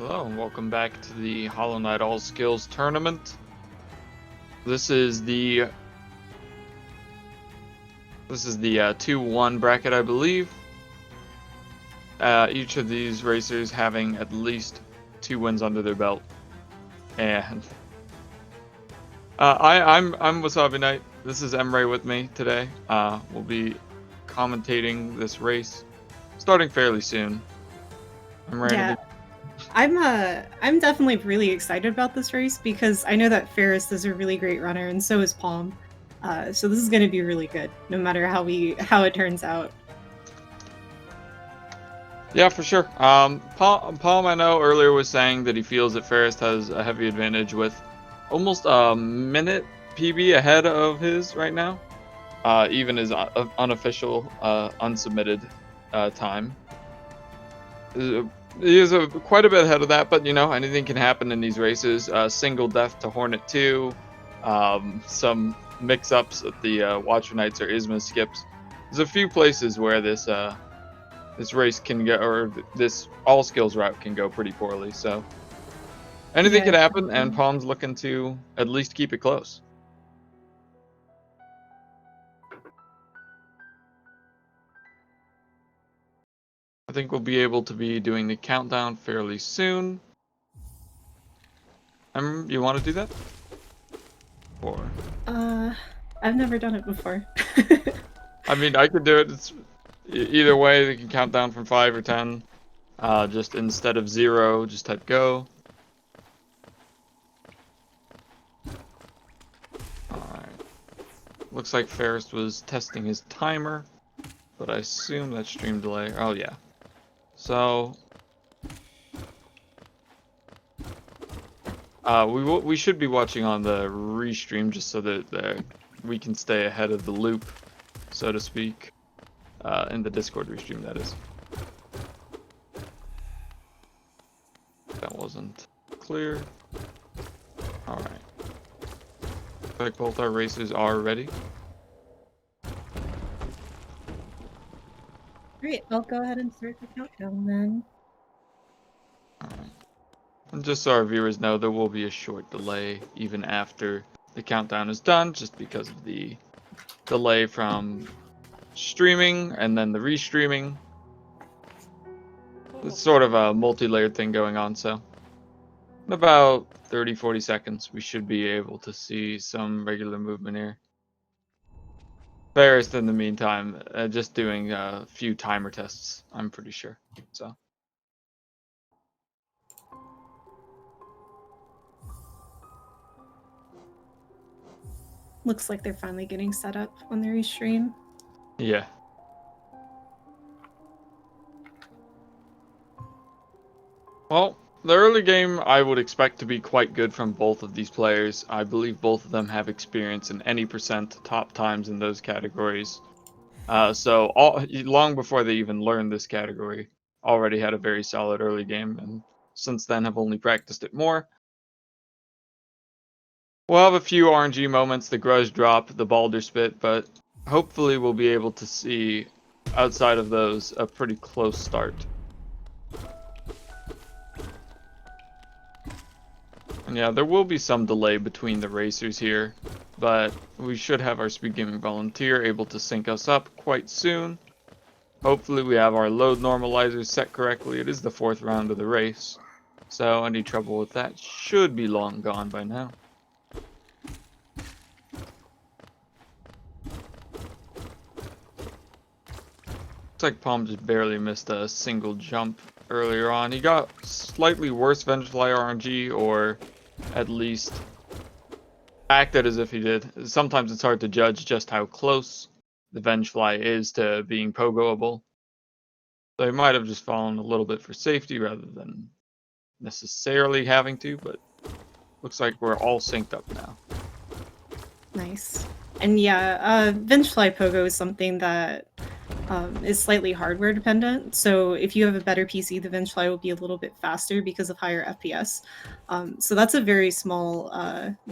Hello and welcome back to the Hollow Knight All Skills Tournament. This is the 2-1 bracket, I believe. Each of these racers having at least 2 wins under their belt. And I'm Wasabi Knight. This is Emre with me today. We'll be commentating this race starting fairly soon. Yeah, I'm definitely really excited about this race because I know that Pharest is a really great runner and so is Paum. So this is going to be really good, no matter how it turns out. Yeah, for sure. Paum, I know earlier was saying that he feels that Pharest has a heavy advantage with almost a minute PB ahead of his right now. Even his unofficial, unsubmitted time. He is quite a bit ahead of that, but you know, anything can happen in these races. Single death to Hornet 2, some mix-ups at the Watcher Knights or Isma skips. There's a few places where this race can go, or this all skills route can go pretty poorly. So anything could happen, and Paum's looking to at least keep it close. I think we'll be able to be doing the countdown fairly soon. You want to do that? Or I've never done it before. I mean, I could do it. It's either way. They can count down from 5 or 10. Just instead of 0, just type go. Alright. Looks like Pharest was testing his timer, but I assume that's stream delay. Oh yeah. So we should be watching on the restream just so that we can stay ahead of the loop, so to speak, in the Discord restream, that is. That wasn't clear. Alright. Looks like both our racers are ready. Great, I'll go ahead and start the countdown then. Alright. And just so our viewers know, there will be a short delay even after the countdown is done, just because of the delay from streaming and then the restreaming. It's sort of a multi-layered thing going on, so in about 30-40 seconds we should be able to see some regular movement here. Pharest, in the meantime, just doing a few timer tests, I'm pretty sure. So Looks like they're finally getting set up on their restream. yeah. Well, the early game I would expect to be quite good from both of these players. I believe both of them have experience in any percent top times in those categories. So long before they even learned this category, already had a very solid early game, and since then have only practiced it more. We'll have a few RNG moments, the Grudge drop, the Balder spit, but hopefully we'll be able to see, outside of those, a pretty close start. And yeah, there will be some delay between the racers here, but we should have our Speed Gaming Volunteer able to sync us up quite soon. Hopefully we have our load normalizers set correctly. It is the 4th round of the race, so any trouble with that should be long gone by now. Looks like Paum just barely missed a single jump earlier on. He got slightly worse Vengefly RNG, or at least acted as if he did. Sometimes it's hard to judge just how close the Vengefly is to being pogoable. So he might have just fallen a little bit for safety rather than necessarily having to, but looks like we're all synced up now. Nice. And yeah, Vengefly Pogo is something that is slightly hardware dependent. So if you have a better PC, the Vengefly will be a little bit faster because of higher FPS. So that's a very small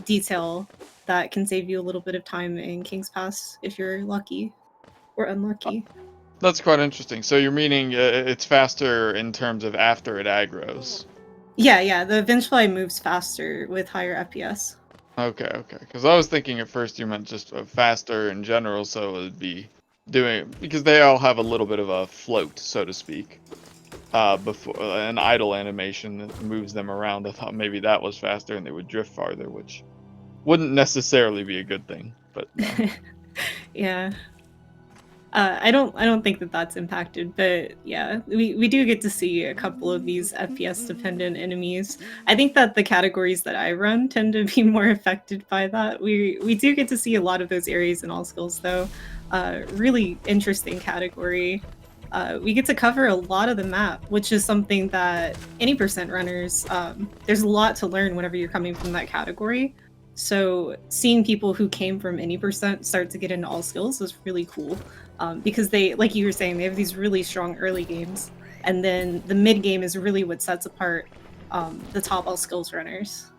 detail that can save you a little bit of time in King's Pass if you're lucky or unlucky. That's quite interesting. So you're meaning it's faster in terms of after it aggroes. Yeah, the Vengefly moves faster with higher FPS. Okay. Because I was thinking at first you meant just faster in general, so it would be because they all have a little bit of a float, so to speak. Before an idle animation that moves them around. I thought maybe that was faster and they would drift farther, which wouldn't necessarily be a good thing, but no. Yeah. I don't think that that's impacted, but yeah, we do get to see a couple of these FPS dependent enemies. I think that the categories that I run tend to be more affected by that. We do get to see a lot of those areas in all skills though. Really interesting category. We get to cover a lot of the map, which is something that any percent runners, there's a lot to learn whenever you're coming from that category. So seeing people who came from any percent start to get into all skills is really cool. Because they, like you were saying, they have these really strong early games, and then the mid game is really what sets apart the top all skills runners.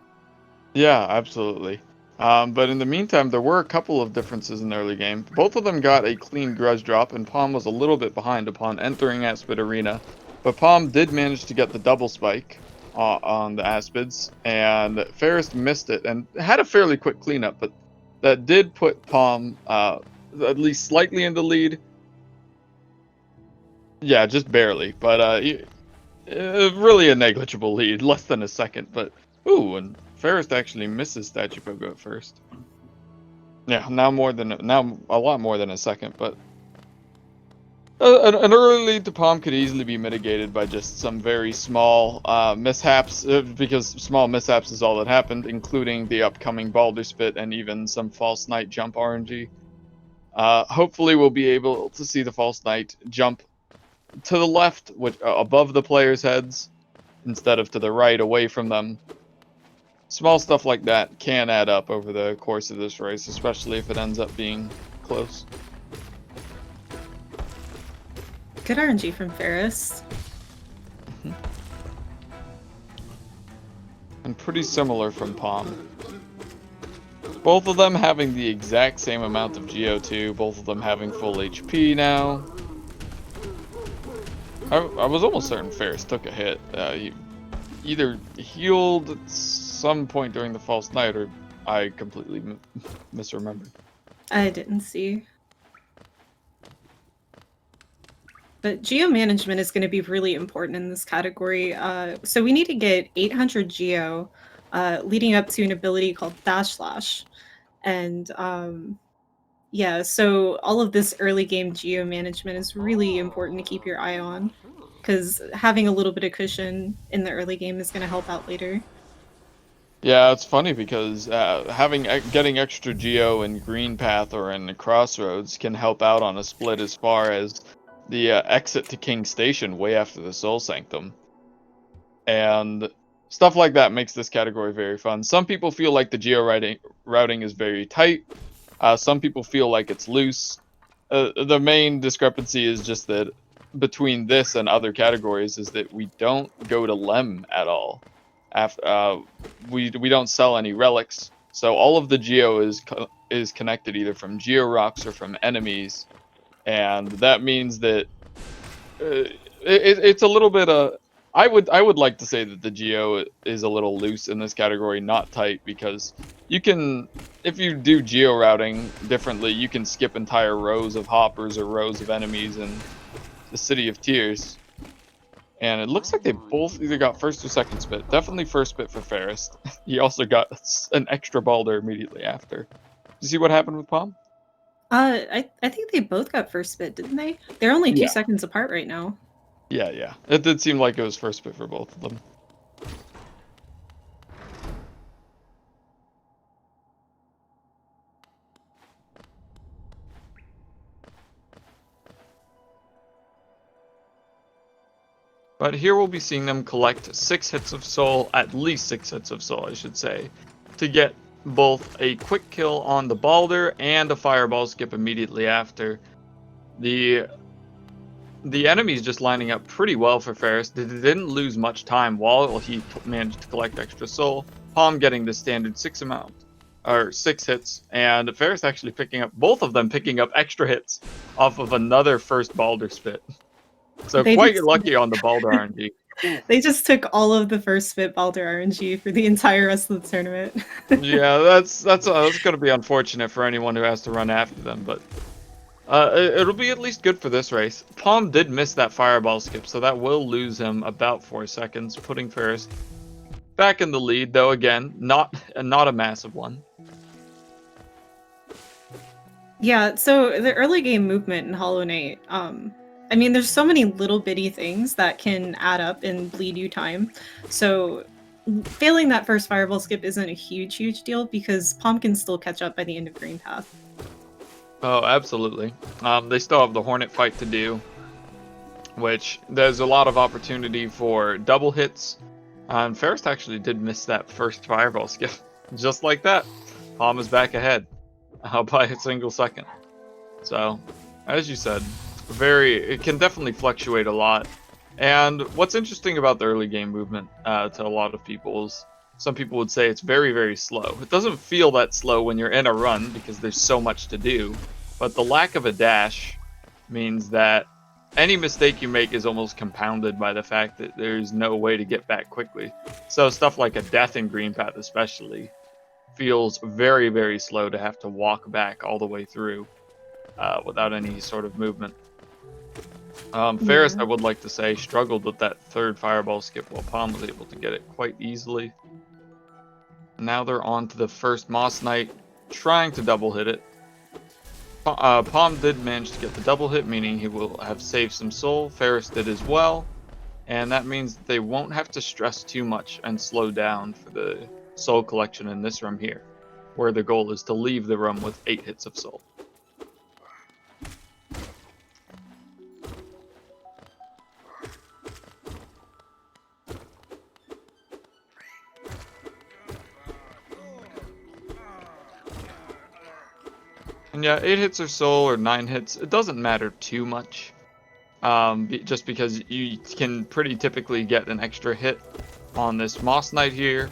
Yeah, absolutely. But in the meantime, there were a couple of differences in the early game. Both of them got a clean grudge drop, and Palm was a little bit behind upon entering Aspid Arena. But Palm did manage to get the double spike on the Aspids, and Pharest missed it and had a fairly quick cleanup, but that did put Palm at least slightly in the lead. Yeah, just barely, but really a negligible lead, less than a second. But ooh, and Ferris actually misses Statue Pogo at first. Yeah, now a lot more than a second, but an early lead to Palm could easily be mitigated by just some very small mishaps, because small mishaps is all that happened, including the upcoming Balder Spit and even some False Knight jump RNG. Hopefully we'll be able to see the False Knight jump to the left, which above the players' heads, instead of to the right, away from them. Small stuff like that can add up over the course of this race, especially if it ends up being close. Good RNG from Ferris. And pretty similar from Paum. Both of them having the exact same amount of GO2, both of them having full HP now. I was almost certain Ferris took a hit. He either healed at some point during the False Knight, or I completely misremembered. I didn't see. But geo management is going to be really important in this category. So we need to get 800 geo, leading up to an ability called Dash Slash. And yeah, so all of this early game geo management is really important to keep your eye on, because having a little bit of cushion in the early game is going to help out later. Yeah, it's funny because getting extra geo in Green Path or in the Crossroads can help out on a split as far as the exit to King Station way after the Soul Sanctum. And stuff like that makes this category very fun. Some people feel like the geo routing is very tight. Some people feel like it's loose. The main discrepancy is just that between this and other categories is that we don't go to Lem at all. We don't sell any relics, so all of the geo is connected either from geo rocks or from enemies, and that means that it's a little bit I would like to say that the geo is a little loose in this category, not tight, because you can, if you do geo routing differently, you can skip entire rows of hoppers or rows of enemies in the City of Tears. And it looks like they both either got first or second spit. Definitely first spit for Pharest. He also got an extra Balder immediately after. Did you see what happened with Palm? I think they both got first spit, didn't they? They're only 2 Yeah. seconds apart right now. Yeah. It did seem like it was first spit for both of them. But here we'll be seeing them collect 6 hits of soul, at least 6 hits of soul, I should say, to get both a quick kill on the Balder and a fireball skip immediately after. The enemies just lining up pretty well for Ferris. They didn't lose much time while he managed to collect extra soul. Palm getting the standard 6 hits, and Ferris actually both of them picking up extra hits off of another first Balder spit. So They quite just- lucky on the Balder RNG. They just took all of the first spitbalder RNG for the entire rest of the tournament. Yeah, that's gonna be unfortunate for anyone who has to run after them, but it'll be at least good for this race. Paum did miss that fireball skip, so that will lose him about 4 seconds, putting Pharest back in the lead, though again, not a massive one. Yeah, so the early game movement in Hollow Knight, I mean, there's so many little bitty things that can add up and bleed you time. So failing that first fireball skip isn't a huge deal because Palm can still catch up by the end of Green Path. Oh, absolutely. They still have the Hornet fight to do, which there's a lot of opportunity for double hits. And Pharest actually did miss that first fireball skip. Just like that, Palm is back ahead by a single second. So, as you said, it can definitely fluctuate a lot. And what's interesting about the early game movement to a lot of people is some people would say it's very slow. It doesn't feel that slow when you're in a run because there's so much to do, but the lack of a dash means that any mistake you make is almost compounded by the fact that there's no way to get back quickly. So stuff like a death in Green Path especially feels very slow to have to walk back all the way through without any sort of movement. Pharest, I would like to say, struggled with that third fireball skip while Palm was able to get it quite easily. Now they're on to the first Moss Knight, trying to double hit it. Palm did manage to get the double hit, meaning he will have saved some soul. Pharest did as well, and that means that they won't have to stress too much and slow down for the soul collection in this room here, where the goal is to leave the room with 8 hits of soul. And yeah, 8 hits or soul or 9 hits, it doesn't matter too much. Just because you can pretty typically get an extra hit on this Moss Knight here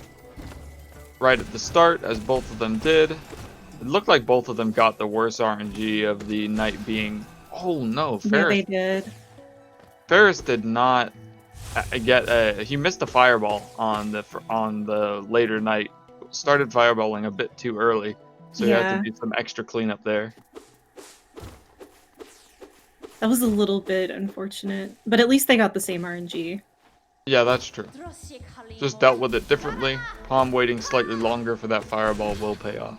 right at the start, as both of them did. It looked like both of them got the worst RNG of the Knight being... Oh no, Yeah, they did. Pharest did not get he missed a fireball on the later Knight. Started fireballing a bit too early. So you have to do some extra cleanup there. That was a little bit unfortunate, but at least they got the same RNG. Yeah, that's true. Just dealt with it differently. Palm waiting slightly longer for that fireball will pay off.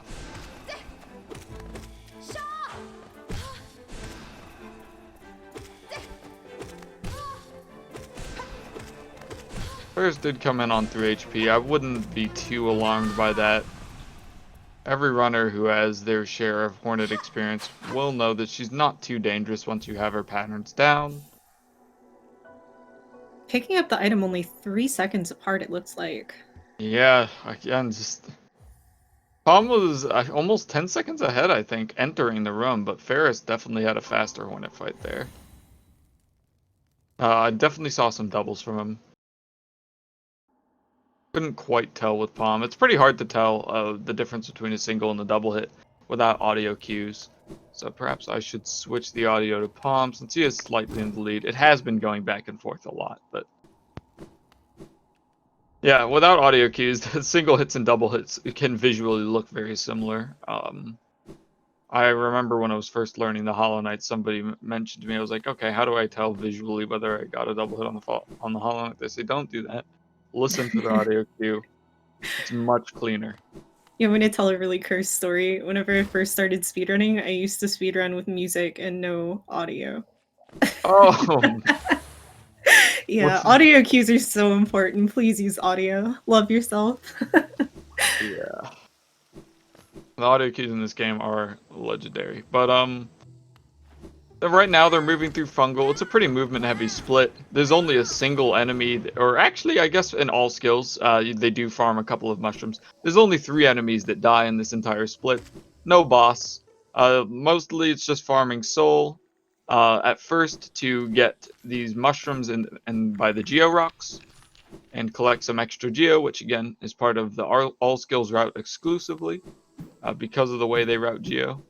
Pharest did come in on 3 HP. I wouldn't be too alarmed by that. Every runner who has their share of Hornet experience will know that she's not too dangerous once you have her patterns down. Picking up the item only 3 seconds apart, it looks like. Yeah, again, just... Palm was almost 10 seconds ahead, I think, entering the room, but Pharest definitely had a faster Hornet fight there. I definitely saw some doubles from him. Couldn't quite tell with Palm. It's pretty hard to tell the difference between a single and a double hit without audio cues. So perhaps I should switch the audio to Palm since he is slightly in the lead. It has been going back and forth a lot, but... Yeah, without audio cues, single hits and double hits can visually look very similar. I remember when I was first learning the Hollow Knight, somebody mentioned to me, I was like, okay, how do I tell visually whether I got a double hit on the Hollow Knight? They say, don't do that. Listen to the audio cue. It's much cleaner. You want me to tell a really cursed story? Whenever I first started speedrunning, I used to speedrun with music and no audio. Oh! Yeah, audio cues are so important. Please use audio. Love yourself. Yeah. The audio cues in this game are legendary. But, right now they're moving through Fungal. It's a pretty movement-heavy split. There's only a single enemy, or actually, I guess in all skills, they do farm a couple of mushrooms. There's only 3 enemies that die in this entire split. No boss. Mostly it's just farming soul. At first to get these mushrooms and by the Geo Rocks. And collect some extra Geo, which again is part of the all skills route exclusively. Because of the way they route Geo.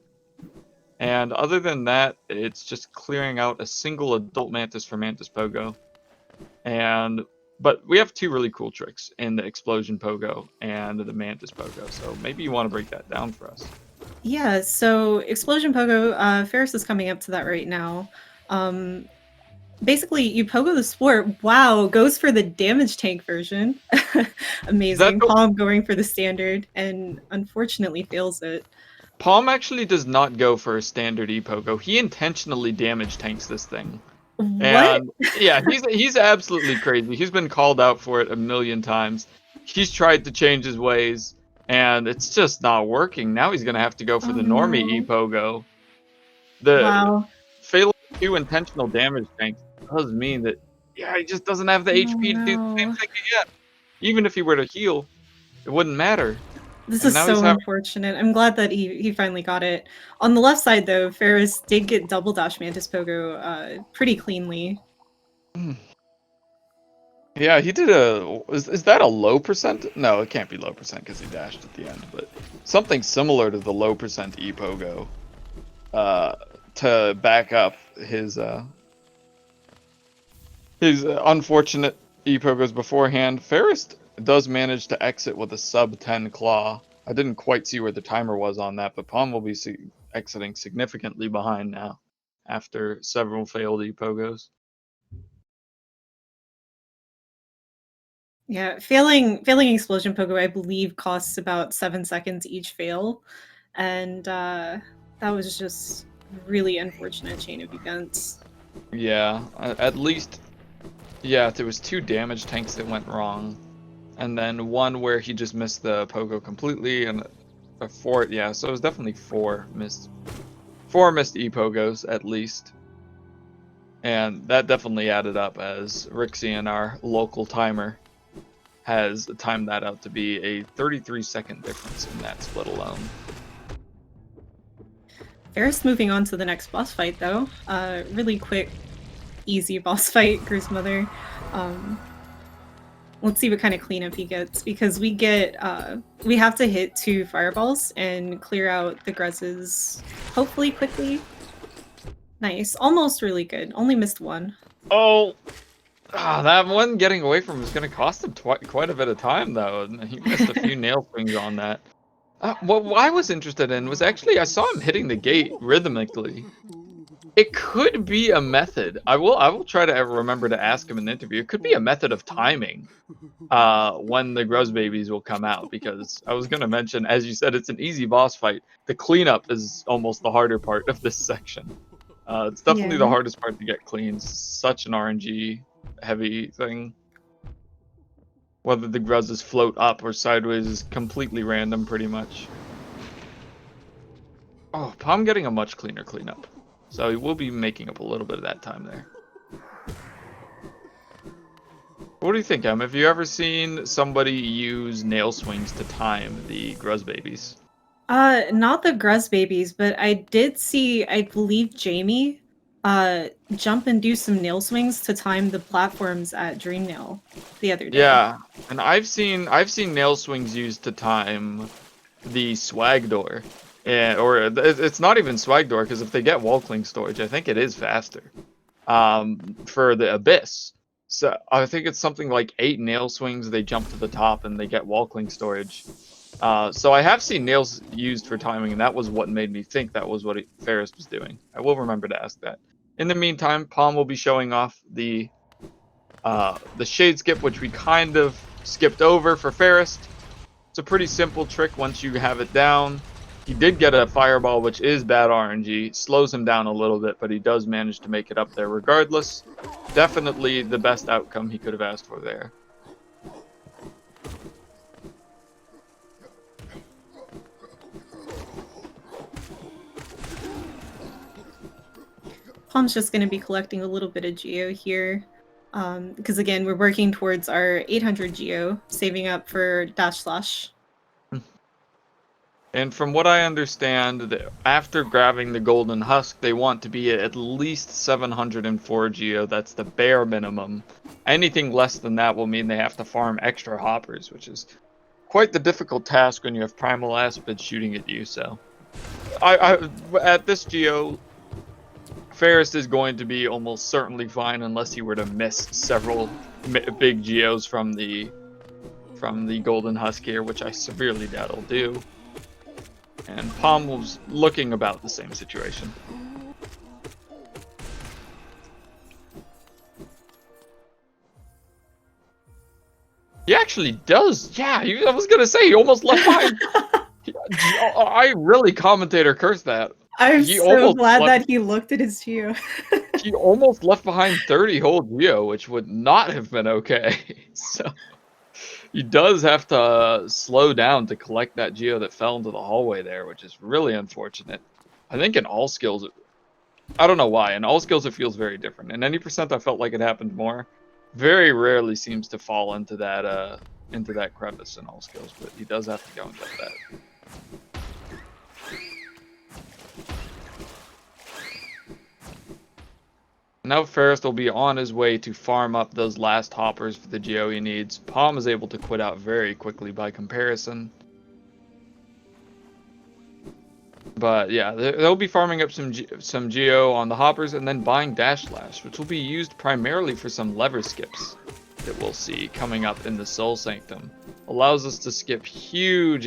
And other than that, it's just clearing out a single adult Mantis for Mantis Pogo. And But we have two really cool tricks in the Explosion Pogo and the Mantis Pogo, so maybe you want to break that down for us. Yeah, so Explosion Pogo, Ferris is coming up to that right now. Basically, you pogo the sport. Wow, goes for the damage tank version. Is that Amazing. the Palm going for the standard, and unfortunately fails it. Palm actually does not go for a standard E-Pogo. He intentionally damage tanks this thing. What? And yeah, he's absolutely crazy. He's been called out for it a million times. He's tried to change his ways, and it's just not working. Now he's gonna have to go for Oh the normie no. E-Pogo. The Wow. failing 2 intentional damage tanks does mean that, yeah, he just doesn't have the Oh HP to do the same no. thing again. Even if he were to heal, it wouldn't matter. This And is now he's so having unfortunate. I'm glad that he finally got it. On the left side, though, Ferris did get double dash Mantis Pogo pretty cleanly. Yeah, he did a. Is that a low percent? No, it can't be low percent because he dashed at the end. But something similar to the low percent E-Pogo, to back up his unfortunate E-Pogos beforehand. Pharest does manage to exit with a sub 10 claw. I didn't quite see where the timer was on that, but Paum will be exiting significantly behind now after several failed E-Pogos. Yeah, failing Explosion Pogo, I believe, costs about 7 seconds each fail, and that was just really unfortunate chain of events. Yeah, at least, yeah, there was 2 damage tanks that went wrong, and then one where he just missed the Pogo completely, and a 4, yeah, so it was definitely 4 missed E-Pogos at least. And that definitely added up, as Rixian, our local timer, has timed that out to be a 33-second difference in that split alone. Ferris moving on to the next boss fight, though. Really quick, easy boss fight, Gru's Mother. Let's see what kind of cleanup he gets, because we have to hit 2 fireballs and clear out the Grezes, hopefully quickly. Nice. Almost really good. Only missed 1. Oh! That one getting away from him is going to cost him quite a bit of time, though. And he missed a few nail swings on that. What I was interested in was actually, I saw him hitting the gate rhythmically. It could be a method. I will try to remember to ask him in the interview. It could be a method of timing when the Gruz babies will come out, because I was going to mention, as you said, it's an easy boss fight. The cleanup is almost the harder part of this section. It's definitely the Yeah. hardest part to get clean. Such an RNG heavy thing. Whether the Gruzes float up or sideways is completely random, pretty much. Oh, Palm getting a much cleaner cleanup. So he will be making up a little bit of that time there. What do you think, Em? Have you ever seen somebody use nail swings to time the Gruz babies? Not the Gruz babies, but I did see, I believe, Jamie jump and do some nail swings to time the platforms at Dream Nail the other day. Yeah, and I've seen nail swings used to time the swag door. Yeah, or it's not even swag door, because if they get wall cling storage, I think it is faster. For the abyss. So I think it's something like 8 nail swings, they jump to the top and they get wall cling storage. So I have seen nails used for timing, and that was what made me think that was what Ferris was doing. I will remember to ask that. In the meantime, Palm will be showing off the shade skip, which we kind of skipped over for Ferris. It's a pretty simple trick once you have it down. He did get a fireball, which is bad RNG. Slows him down a little bit, but he does manage to make it up there regardless. Definitely the best outcome he could have asked for there. Palm's just going to be collecting a little bit of Geo here. Because again, we're working towards our 800 Geo, saving up for Dash Slash. And from what I understand, after grabbing the golden husk, they want to be at least 704 Geo. That's the bare minimum. Anything less than that will mean they have to farm extra hoppers, which is quite the difficult task when you have Primal Aspid shooting at you. So, at this Geo, Pharest is going to be almost certainly fine unless he were to miss several big geos from the Golden Husk here, which I severely doubt he'll do. And Paum was looking about the same situation. He actually does. Yeah, I was gonna say he almost left behind. I really commentator cursed that. I'm He so glad left, that he looked at his geo. he almost left behind 30 whole geo, which would not have been okay. So he does have to slow down to collect that geo that fell into the hallway there, which is really unfortunate. I think in all skills, I don't know why. In all skills, it feels very different. In any percent, I felt like it happened more. Very rarely seems to fall into that crevice in all skills, but he does have to go and get that. Now Pharest will be on his way to farm up those last hoppers for the geo he needs. Paum is able to quit out very quickly by comparison. But yeah, they'll be farming up some geo on the hoppers and then buying Dash Slash, which will be used primarily for some lever skips that we'll see coming up in the Soul Sanctum. Allows us to skip huge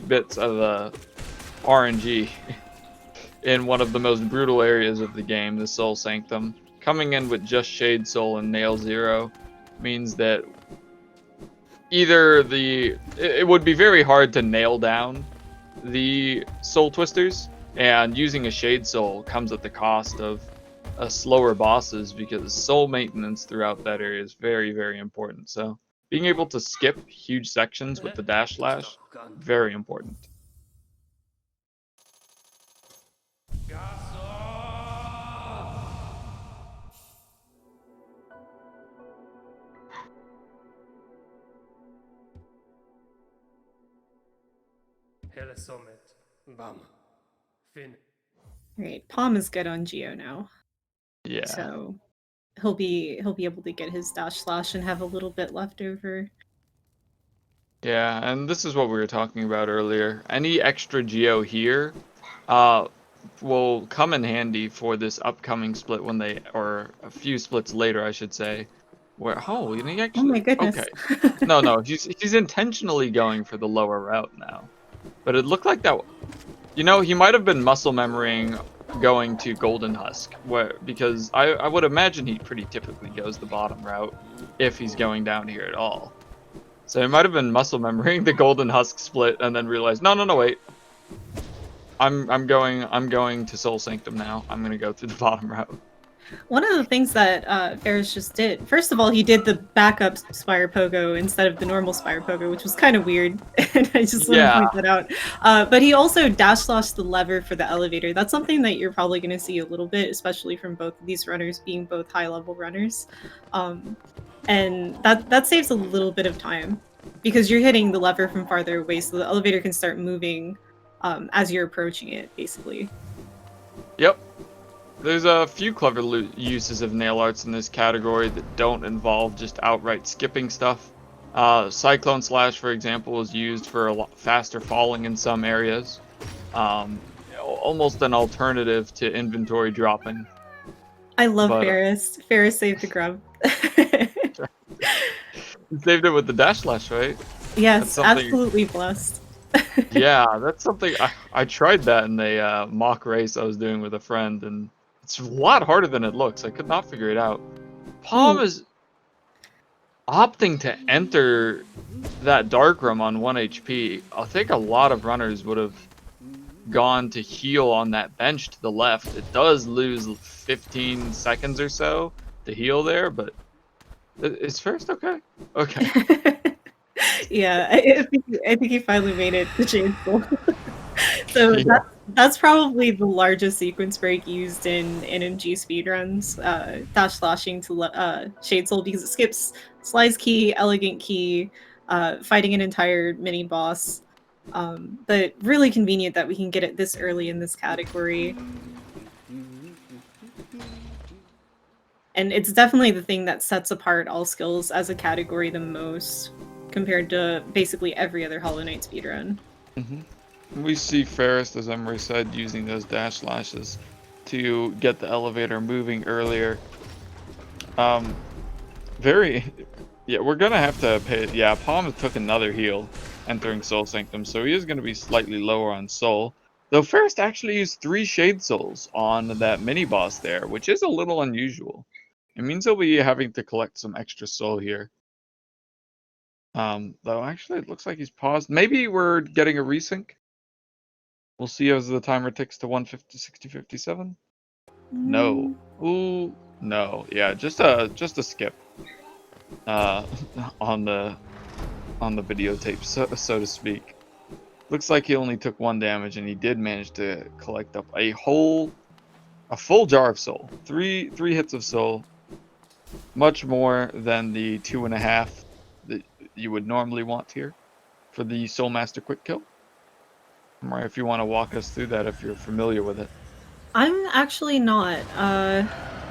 bits of RNG in one of the most brutal areas of the game, the Soul Sanctum. Coming in with just Shade Soul and Nail Zero means that either it would be very hard to nail down the Soul Twisters, and using a Shade Soul comes at the cost of slower bosses because soul maintenance throughout that area is very, very important. So being able to skip huge sections with the Dash Slash, very important. Right, Paum is good on geo now. Yeah. So he'll be able to get his Dash Slash and have a little bit left over. Yeah, and this is what we were talking about earlier. Any extra geo here will come in handy for this upcoming split or a few splits later, I should say. Where he actually, Oh my goodness. Okay. No, he's intentionally going for the lower route now. But it looked like that, he might have been muscle memorying going to Golden Husk, because I would imagine he pretty typically goes the bottom route if he's going down here at all. So he might have been muscle memorying the Golden Husk split and then realized, no, wait. I'm going to Soul Sanctum now. I'm gonna go through the bottom route. One of the things that Pharest just did, first of all, he did the backup Spire Pogo instead of the normal Spire Pogo, which was kind of weird, and I just want to point that out. But he also dash slashed the lever for the elevator. That's something that you're probably going to see a little bit, especially from both of these runners being both high-level runners. And that saves a little bit of time, because you're hitting the lever from farther away, so the elevator can start moving as you're approaching it, basically. Yep. There's a few clever uses of nail arts in this category that don't involve just outright skipping stuff. Cyclone Slash, for example, is used for a lot faster falling in some areas. Almost an alternative to inventory dropping. I love Pharest. Pharest saved the grub. You saved it with the Dash Slash, right? Yes, absolutely blessed. Yeah, that's something I tried that in a mock race I was doing with a friend, and it's a lot harder than it looks. I could not figure it out. Paum is opting to enter that dark room on 1 HP. I think a lot of runners would have gone to heal on that bench to the left. It does lose 15 seconds or so to heal there, but is Pharest okay? Okay. Yeah, I think he finally made it to Chainsaw. So yeah. That's probably the largest sequence break used in NMG speedruns, dash slashing to Shade Soul, because it skips Sly's key, Elegant key, fighting an entire mini boss. But really convenient that we can get it this early in this category. And it's definitely the thing that sets apart all skills as a category the most, compared to basically every other Hollow Knight speedrun. We see Pharest, as Emery said, using those dash slashes to get the elevator moving earlier. Yeah, we're gonna have to pay. Yeah, Paum took another heal entering Soul Sanctum, so he is gonna be slightly lower on soul. Though Pharest actually used 3 Shade Souls on that mini boss there, which is a little unusual. It means he'll be having to collect some extra soul here. Though actually it looks like he's paused. Maybe we're getting a resync. We'll see as the timer ticks to 150, 60, 57. No. Ooh, no. Yeah, just a skip. On the videotape, so to speak. Looks like he only took 1 damage, and he did manage to collect up a full jar of soul. Three hits of soul, much more than the 2.5 that you would normally want here for the Soul Master quick kill. Right, if you want to walk us through that, if you're familiar with it. I'm actually not.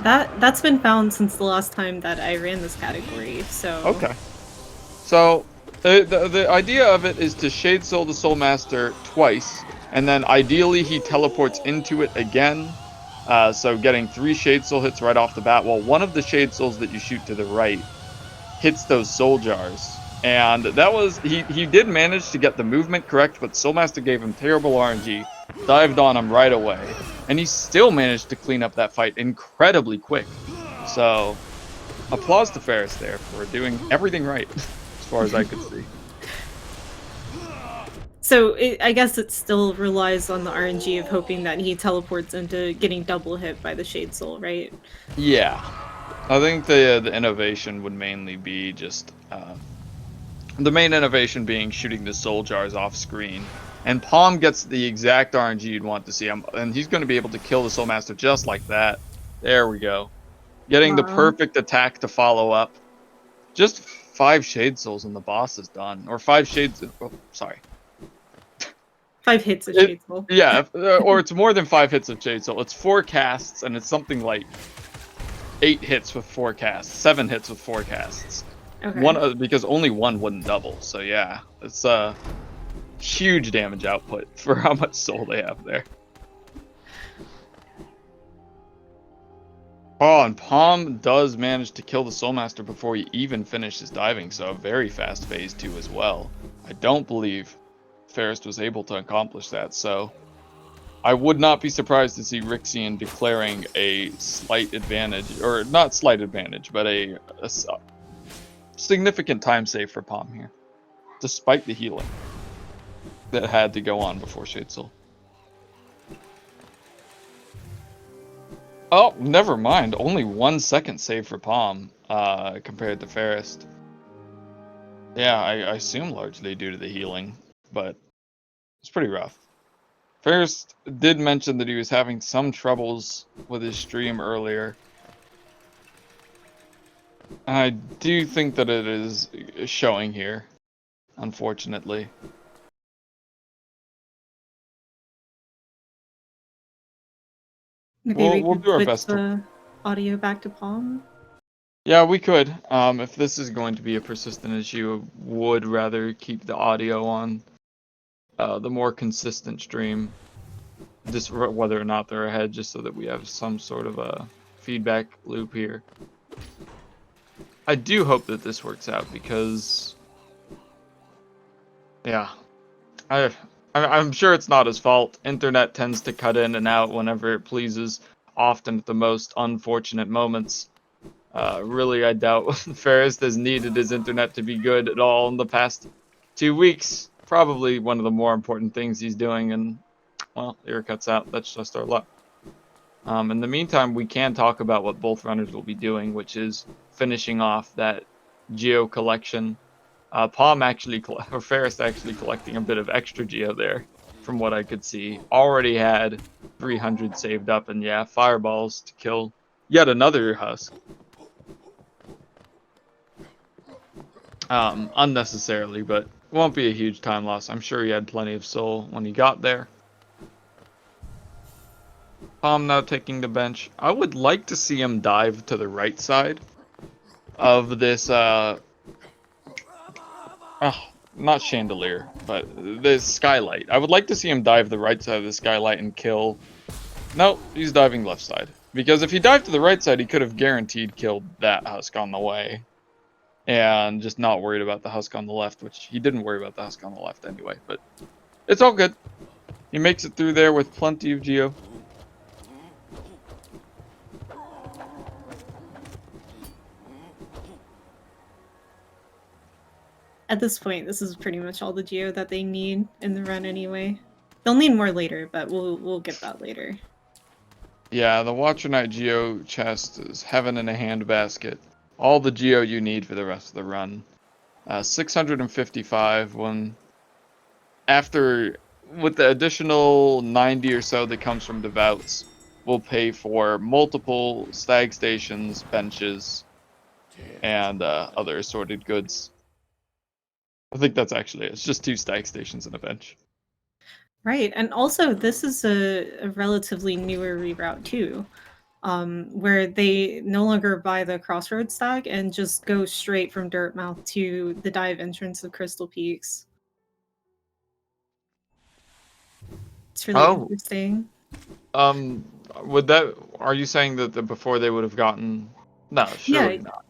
That's been found since the last time that I ran this category, so... Okay. So, the idea of it is to Shade Soul the Soul Master twice, and then ideally he teleports into it again. So getting 3 Shade Soul hits right off the bat. Well, one of the Shade Souls that you shoot to the right hits those soul jars. And that was, he did manage to get the movement correct, but Soul Master gave him terrible RNG, dived on him right away, and he still managed to clean up that fight incredibly quick. So, applause to Pharest there for doing everything right, as far as I could see. So I guess it still relies on the RNG of hoping that he teleports into getting double hit by the Shade Soul, right? Yeah. I think the innovation would mainly be just... the main innovation being shooting the soul jars off screen. And Paum gets the exact RNG you'd want to see him, and he's going to be able to kill the Soul Master just like that. There we go. Getting the perfect attack to follow up. Just 5 Shade Souls and the boss is done. Or 5 Shades... Oh, sorry. 5 hits of Shade Soul. Yeah, or it's more than 5 hits of Shade Soul. It's 4 casts, and it's something like 8 hits with 4 casts. 7 hits with 4 casts. Okay. Because only 1 wouldn't double. So yeah, it's huge damage output for how much soul they have there. Oh, and Paum does manage to kill the Soul Master before he even finishes diving, so a very fast phase 2 as well. I don't believe Pharest was able to accomplish that, so I would not be surprised to see Rixian declaring a slight advantage, or not slight advantage, but a significant time save for Paum here, despite the healing that had to go on before Shade Soul. Oh, never mind. Only 1 second save for Paum compared to Pharest. Yeah, I assume largely due to the healing, but it's pretty rough. Pharest did mention that he was having some troubles with his stream earlier. I do think that it is showing here, unfortunately. Maybe We'll do our best the audio back to Paum. Yeah, we could. If this is going to be a persistent issue, would rather keep the audio on the more consistent stream, just whether or not they're ahead, just so that we have some sort of a feedback loop here. I do hope that this works out because, yeah, I'm sure it's not his fault. Internet tends to cut in and out whenever it pleases, often at the most unfortunate moments. Really, I doubt Pharest has needed his internet to be good at all in the past 2 weeks. Probably one of the more important things he's doing, and, well, here it cuts out. That's just our luck. In the meantime, we can talk about what both runners will be doing, which is finishing off that Geo collection. Paum actually, or Pharest actually collecting a bit of extra Geo there, from what I could see. Already had 300 saved up, and yeah, fireballs to kill yet another husk. Unnecessarily, but won't be a huge time loss. I'm sure he had plenty of soul when he got there. Paum now taking the bench. I would like to see him dive to the right side of this, not chandelier, but this skylight. I would like to see him dive the right side of the skylight and kill Nope, he's diving left side. Because if he dived to the right side, he could have guaranteed killed that husk on the way. And just not worried about the husk on the left, which he didn't worry about the husk on the left anyway. But it's all good. He makes it through there with plenty of geo. At this point, this is pretty much all the geo that they need in the run anyway. They'll need more later, but we'll get that later. Yeah, the Watcher Knight geo chest is heaven in a handbasket. All the geo you need for the rest of the run. 655 when after with the additional 90 or so that comes from Devouts, we'll pay for multiple stag stations, benches, and other assorted goods. I think that's actually it. It's just 2 stag stations and a bench. Right, and also this is a relatively newer reroute too, where they no longer buy the Crossroads stag and just go straight from Dirtmouth to the dive entrance of Crystal Peaks. It's really interesting. Would that? Are you saying that before they would have gotten? No, surely Yeah, not.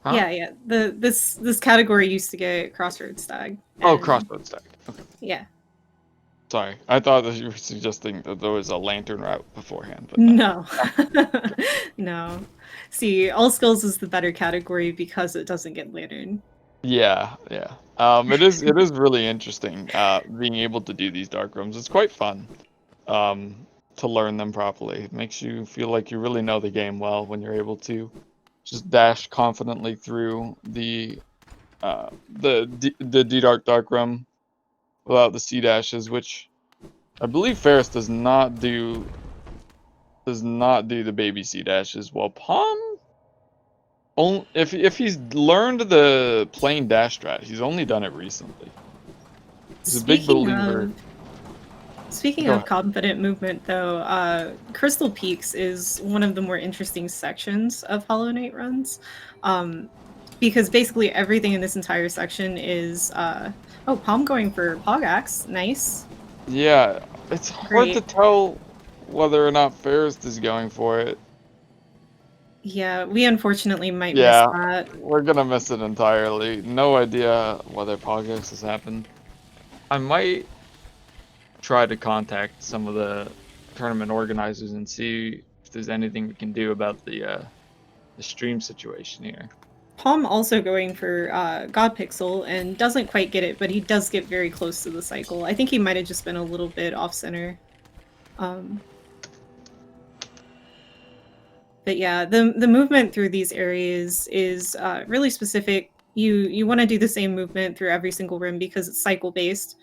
Huh? yeah. This category used to get Crossroads stag. Oh, Crossroads stag. Okay. Yeah. Sorry, I thought that you were suggesting that there was a lantern route beforehand, but no. No. See, All Skills is the better category because it doesn't get lantern. Yeah. It is really interesting being able to do these dark rooms. It's quite fun to learn them properly. It makes you feel like you really know the game well when you're able to just dash confidently through the dark room without the C dashes, which I believe Pharest does not do the baby C dashes, while Paum, if he's learned the plain dash strat, he's only done it recently. He's a big believer. Speaking of confident movement, though, Crystal Peaks is one of the more interesting sections of Hollow Knight runs, because basically everything in this entire section is Paum going for Pogax, nice. Yeah, it's hard to tell whether or not Pharest is going for it. Yeah, we unfortunately might miss that. We're gonna miss it entirely. No idea whether Pogax has happened. I might try to contact some of the tournament organizers and see if there's anything we can do about the stream situation here. Paum also going for God Pixel and doesn't quite get it, but he does get very close to the cycle. I think he might have just been a little bit off center. But yeah, the movement through these areas is really specific. You want to do the same movement through every single room because it's cycle based.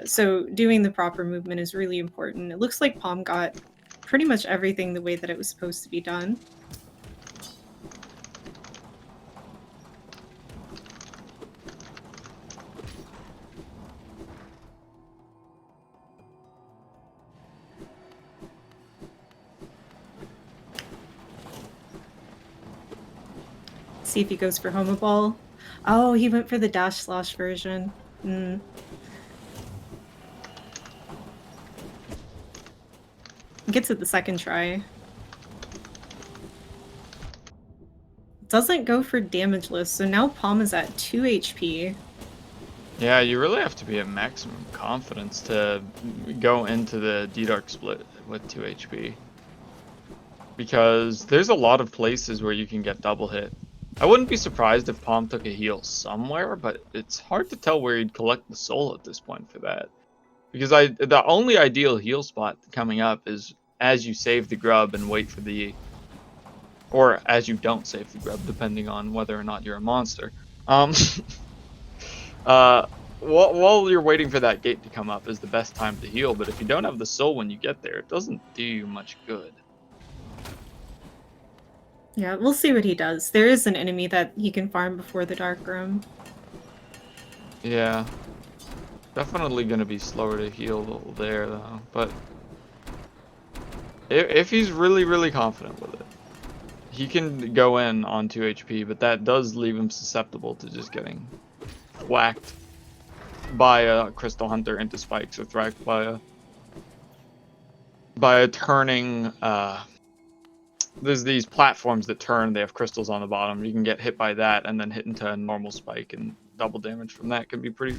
So doing the proper movement is really important. It looks like Paum got pretty much everything the way that it was supposed to be done. See if he goes for Homo Ball. Oh, he went for the dash slash version. Gets it the second try. Doesn't go for damageless, so now Paum is at 2 HP. Yeah, you really have to be at maximum confidence to go into the D-Dark split with 2 HP. Because there's a lot of places where you can get double hit. I wouldn't be surprised if Paum took a heal somewhere, but it's hard to tell where he'd collect the soul at this point for that. Because the only ideal heal spot coming up is as you save the grub and wait for the... Or as you don't save the grub, depending on whether or not you're a monster. While you're waiting for that gate to come up is the best time to heal, but if you don't have the soul when you get there, it doesn't do you much good. Yeah, we'll see what he does. There is an enemy that he can farm before the Dark Room. Yeah. Definitely gonna be slower to heal there, though. But if he's really, really confident with it, he can go in on 2 HP, but that does leave him susceptible to just getting whacked by a Crystal Hunter into spikes or thwacked by by turning. There's these platforms that turn. They have crystals on the bottom. You can get hit by that and then hit into a normal spike, and double damage from that can be pretty.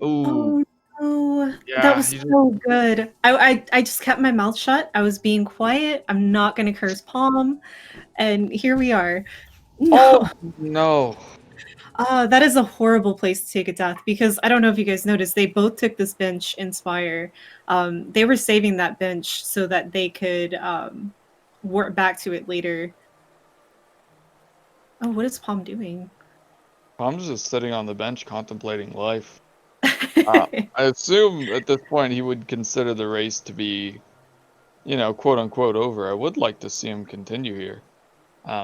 Ooh, Oh no, that yeah. was so good. I just kept my mouth shut. I was being quiet. I'm not gonna curse Palm, and here we are. Oh No. no. That is a horrible place to take a death because I don't know if you guys noticed, they both took this bench Inspire. They were saving that bench so that they could work back to it later. Oh, what is Palm doing? I'm just sitting on the bench contemplating life. I assume at this point he would consider the race to be, quote unquote over. I would like to see him continue here.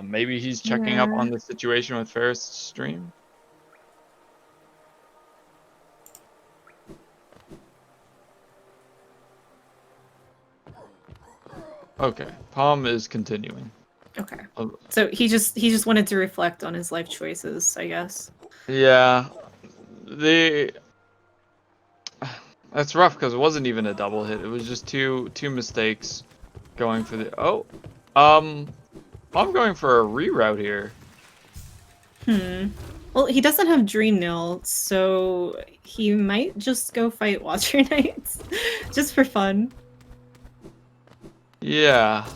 Maybe he's checking up Yeah. on the situation with Pharest's stream. Okay, Palm is continuing. Okay. Oh, So he just wanted to reflect on his life choices, I guess. yeah, the that's rough because it wasn't even a double hit. It was just two mistakes going for the I'm going for a reroute here. Well, he doesn't have Dream Nil, so he might just go fight Watcher Knights just for fun. Yeah.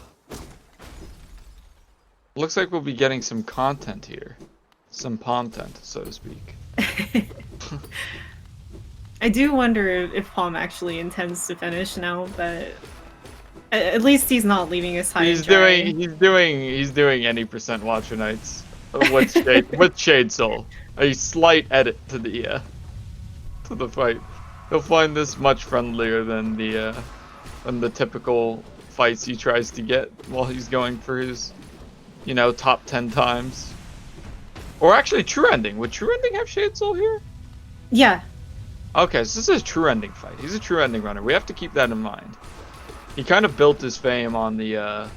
Looks like we'll be getting some content here. Some content, so to speak. I do wonder if Palm actually intends to finish now, but at least he's not leaving us high and dry. He's doing any percent Watcher Knights with Shade Soul. A slight edit to the fight. He'll find this much friendlier than the typical fights he tries to get while he's going for his, top 10 times. Or actually, True Ending. Would True Ending have Shade Soul here? Yeah. Okay, so this is a True Ending fight. He's a True Ending runner. We have to keep that in mind. He kind of built his fame on the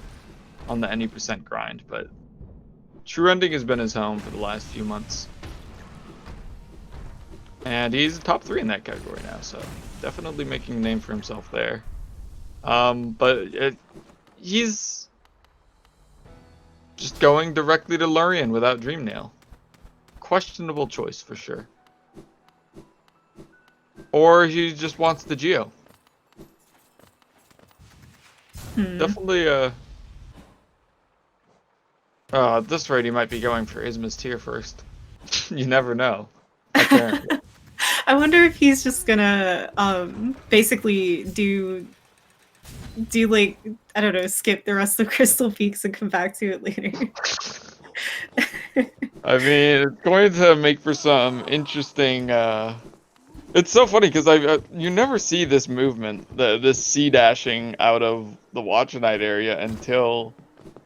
any percent grind, but True Ending has been his home for the last few months. And he's top 3 in that category now, so definitely making a name for himself there. He's just going directly to Lurian without Dream Nail. Questionable choice for sure. Or he just wants the Geo. Definitely, at this rate, he might be going for Isma's tier first. You never know. Apparently. I wonder if he's just gonna basically do like, I don't know, skip the rest of Crystal Peaks and come back to it later. I mean, it's going to make for some interesting. It's so funny because you never see this movement, this C dashing out of the Watch Night area until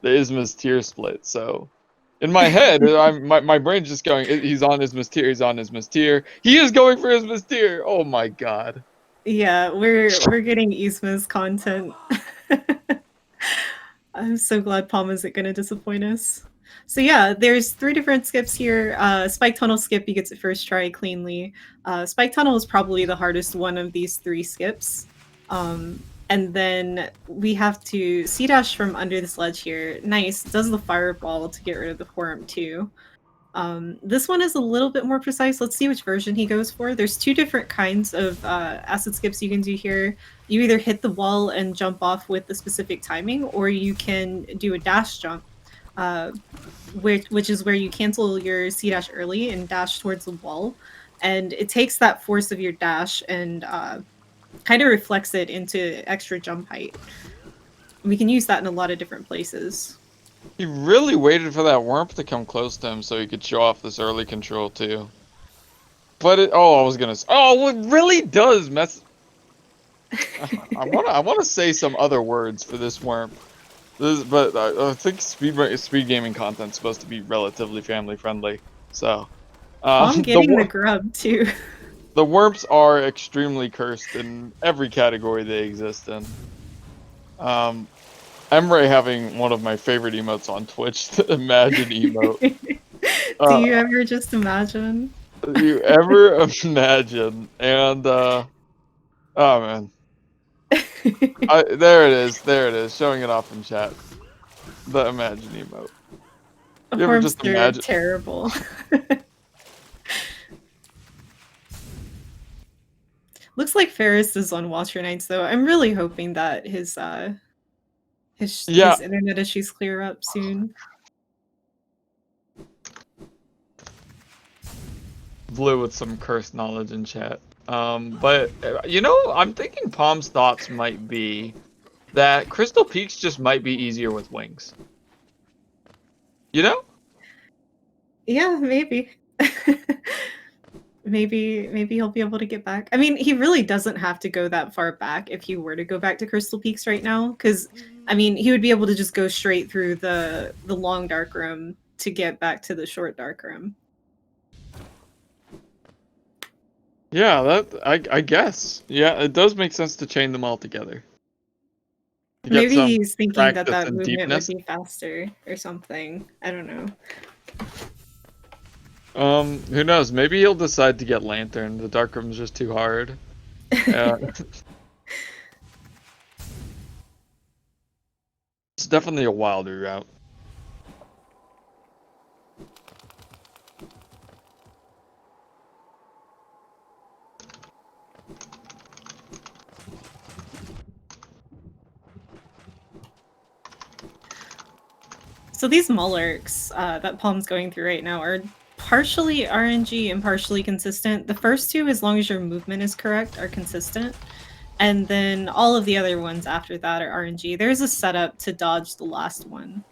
the Isma's tier split. So, in my head, my brain's just going, he's on Isma's tier, he's on Isma's tier. He is going for Isma's tier. Oh my god. Yeah, we're getting Isma's content. I'm so glad Palm isn't gonna disappoint us. So yeah, there's 3 different skips here. Spike Tunnel skip, he gets it first try cleanly. Spike Tunnel is probably the hardest one of these 3 skips. And then we have to C-dash from under this ledge here. Nice, does the fireball to get rid of the Whorm too. This one is a little bit more precise. Let's see which version he goes for. There's 2 different kinds of acid skips you can do here. You either hit the wall and jump off with the specific timing, or you can do a dash jump, which is where you cancel your C-dash early and dash towards the wall. And it takes that force of your dash and kind of reflects it into extra jump height. We can use that in a lot of different places. He really waited for that Whorm to come close to him so he could show off this early control too. But it really does mess. I wanna say some other words for this Whorm. But I think speed gaming content's supposed to be relatively family friendly. So I'm getting the grub too. The Whorms are extremely cursed in every category they exist in. Emre having one of my favorite emotes on Twitch, the Imagine emote. Do you ever just imagine? Do you ever imagine? And, oh man. There it is. There it is. Showing it off in chat. The imagine emote. You ever Forms just are imagine? terrible. Looks like Ferris is on Watcher Nights though. I'm really hoping that Yeah, his internet issues clear up soon. Blue with some cursed knowledge in chat. But you know, I'm thinking Palm's thoughts might be that Crystal Peaks just might be easier with wings. You know? Yeah, maybe. Maybe he'll be able to get back. I mean, he really doesn't have to go that far back if he were to go back to Crystal Peaks right now, because I mean, he would be able to just go straight through the long dark room to get back to the short dark room. Yeah, I guess. Yeah, it does make sense to chain them all together. You get Maybe some he's thinking that practice that and movement would deepness. be faster or something. I don't know. Who knows? Maybe he'll decide to get Lantern. The dark room's just too hard. It's definitely a wilder route. So these Mullerks that Palm's going through right now are partially RNG and partially consistent. The first two, as long as your movement is correct, are consistent. And then all of the other ones after that are RNG. There's a setup to dodge the last one.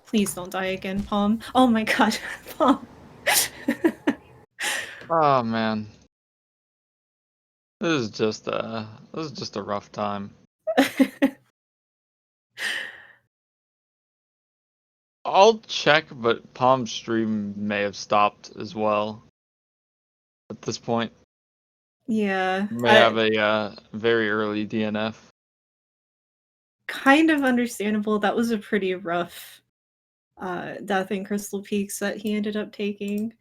Please don't die again, Palm. Oh my god, Palm. Oh man. This is just a rough time. I'll check, but Palm's stream may have stopped as well at this point. Yeah, May have a very early DNF. kind of understandable. That was a pretty rough death in Crystal Peaks that he ended up taking.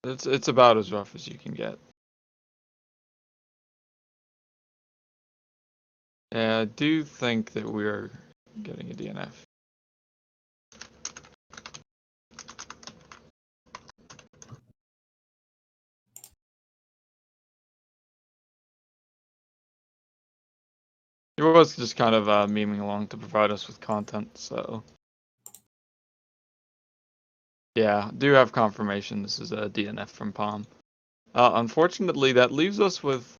It's about as rough as you can get. Yeah, I do think that we're getting a DNF. He was just kind of memeing along to provide us with content, so yeah, do have confirmation this is a DNF from Palm. Unfortunately, that leaves us with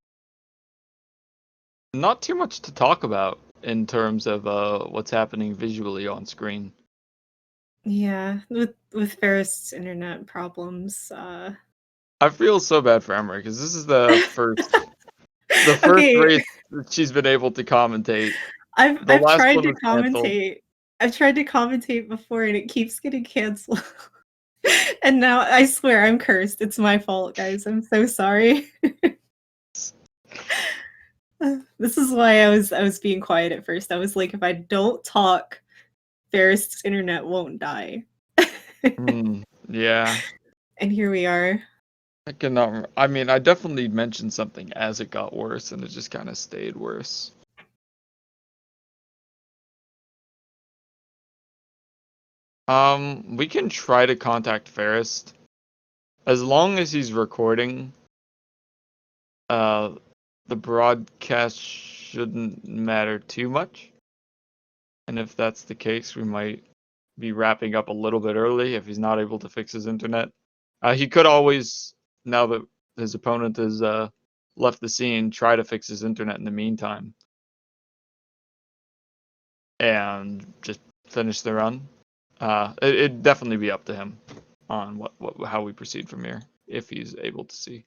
not too much to talk about in terms of what's happening visually on screen. Yeah, with Ferrest's internet problems. I feel so bad for Emma because this is the first Okay, race that she's been able to commentate. The I've last tried one to was canceled. commentate. I've tried to commentate before and it keeps getting canceled. And now I swear I'm cursed. It's my fault, guys. I'm so sorry. This is why I was being quiet at first. I was like, if I don't talk, Ferrest's internet won't die. Yeah, And here we are. I cannot. I mean, I definitely mentioned something as it got worse, and it just kind of stayed worse. We can try to contact Pharest. As long as he's recording, uh, the broadcast shouldn't matter too much. And if that's the case, we might be wrapping up a little bit early if he's not able to fix his internet. He could always, now that his opponent has left the scene, try to fix his internet in the meantime. And just finish the run. It'd definitely be up to him on how we proceed from here, if he's able to see.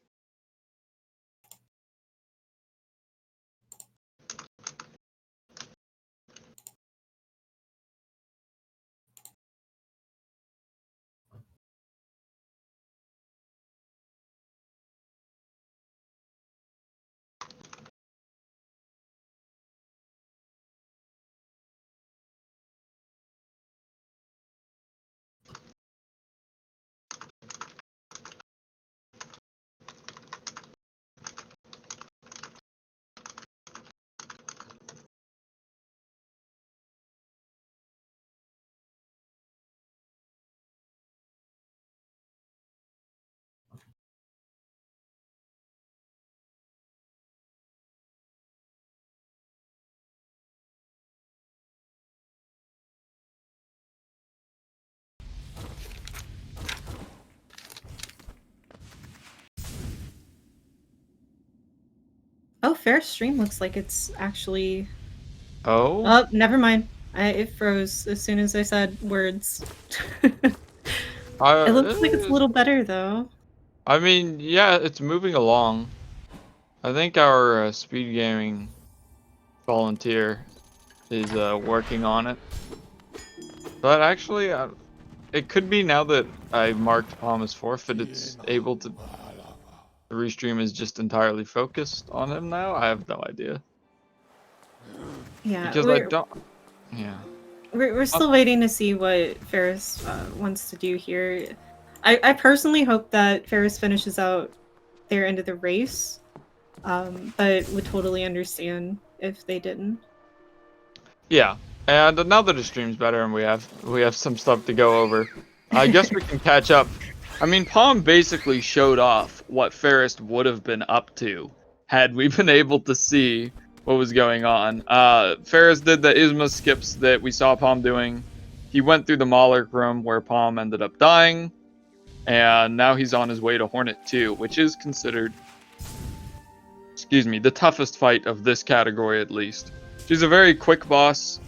Oh, Fair's stream looks like it's actually. Oh? Oh, never mind. It froze as soon as I said words. It looks like it's a little better though. I mean, yeah, it's moving along. I think our speed gaming volunteer is working on it. But actually, it could be now that I marked Paum as forfeit, it's able to. The restream is just entirely focused on him now. I have no idea. Yeah, Because I don't. Yeah. we're still waiting to see what Ferris wants to do here. I personally hope that Ferris finishes out their end of the race, but would totally understand if they didn't. Yeah. And now that the stream's better and we have some stuff to go over, I guess we can catch up. I mean, Palm basically showed off what Pharest would have been up to had we been able to see what was going on. Pharest did the Isma skips that we saw Palm doing. He went through the Monarch room where Palm ended up dying, and now he's on his way to Hornet 2, which is considered, excuse me, the toughest fight of this category at least. She's a very quick boss.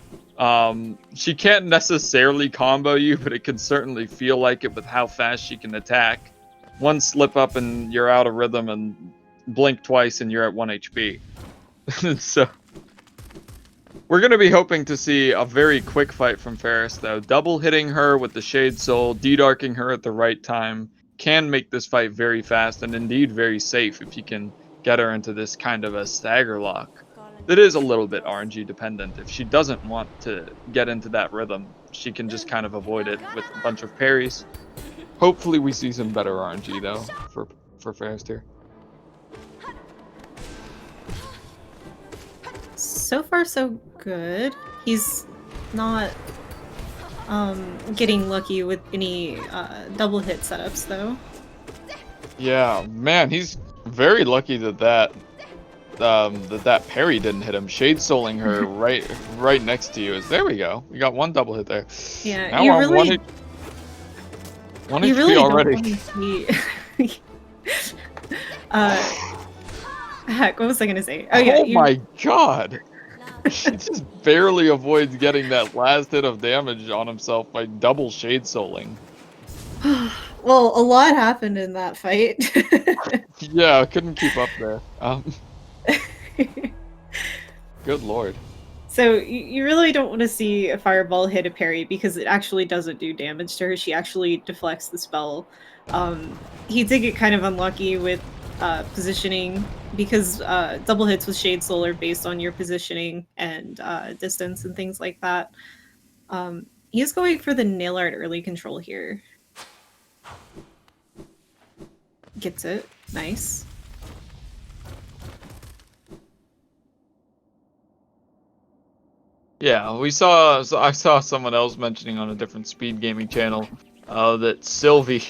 She can't necessarily combo you, but it can certainly feel like it with how fast she can attack. One slip up and you're out of rhythm, and blink twice and you're at 1 HP. So we're going to be hoping to see a very quick fight from Pharest, though. Double hitting her with the Shade Soul, de-darking her at the right time, can make this fight very fast and indeed very safe if you can get her into this kind of a stagger lock. That is a little bit RNG dependent. If she doesn't want to get into that rhythm, she can just kind of avoid it with a bunch of parries. Hopefully we see some better RNG though for Pharest here. So far, so good. He's not getting lucky with any double hit setups though. Yeah, man, he's very lucky that that parry didn't hit him. Shade souling her right next to you. There we go. We got one double hit there. Yeah, now you I'm really, one you HP really already. don't want to see. Heck, what was I gonna say? Oh yeah, My god! She just barely avoids getting that last hit of damage on himself by double shade souling. Well, a lot happened in that fight. Yeah, I couldn't keep up there. Good lord. So you really don't want to see a fireball hit a parry because it actually doesn't do damage to her. She actually deflects the spell. He did get kind of unlucky with positioning because double hits with Shade Soul are based on your positioning and distance and things like that. He is going for the nail art early control here. Gets it. Nice. Yeah, I saw someone else mentioning on a different speed gaming channel that Sylvie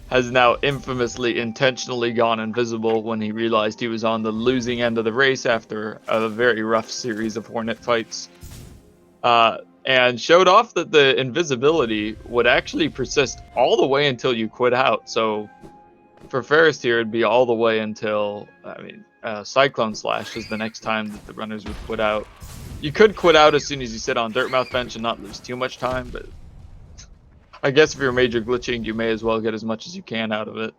has now infamously intentionally gone invisible when he realized he was on the losing end of the race after a very rough series of Hornet fights. And showed off that the invisibility would actually persist all the way until you quit out. So for Pharest here, it'd be all the way until, Cyclone Slash is the next time that the runners would quit out. You could quit out as soon as you sit on Dirtmouth Bench and not lose too much time, but I guess if you're major glitching, you may as well get as much as you can out of it.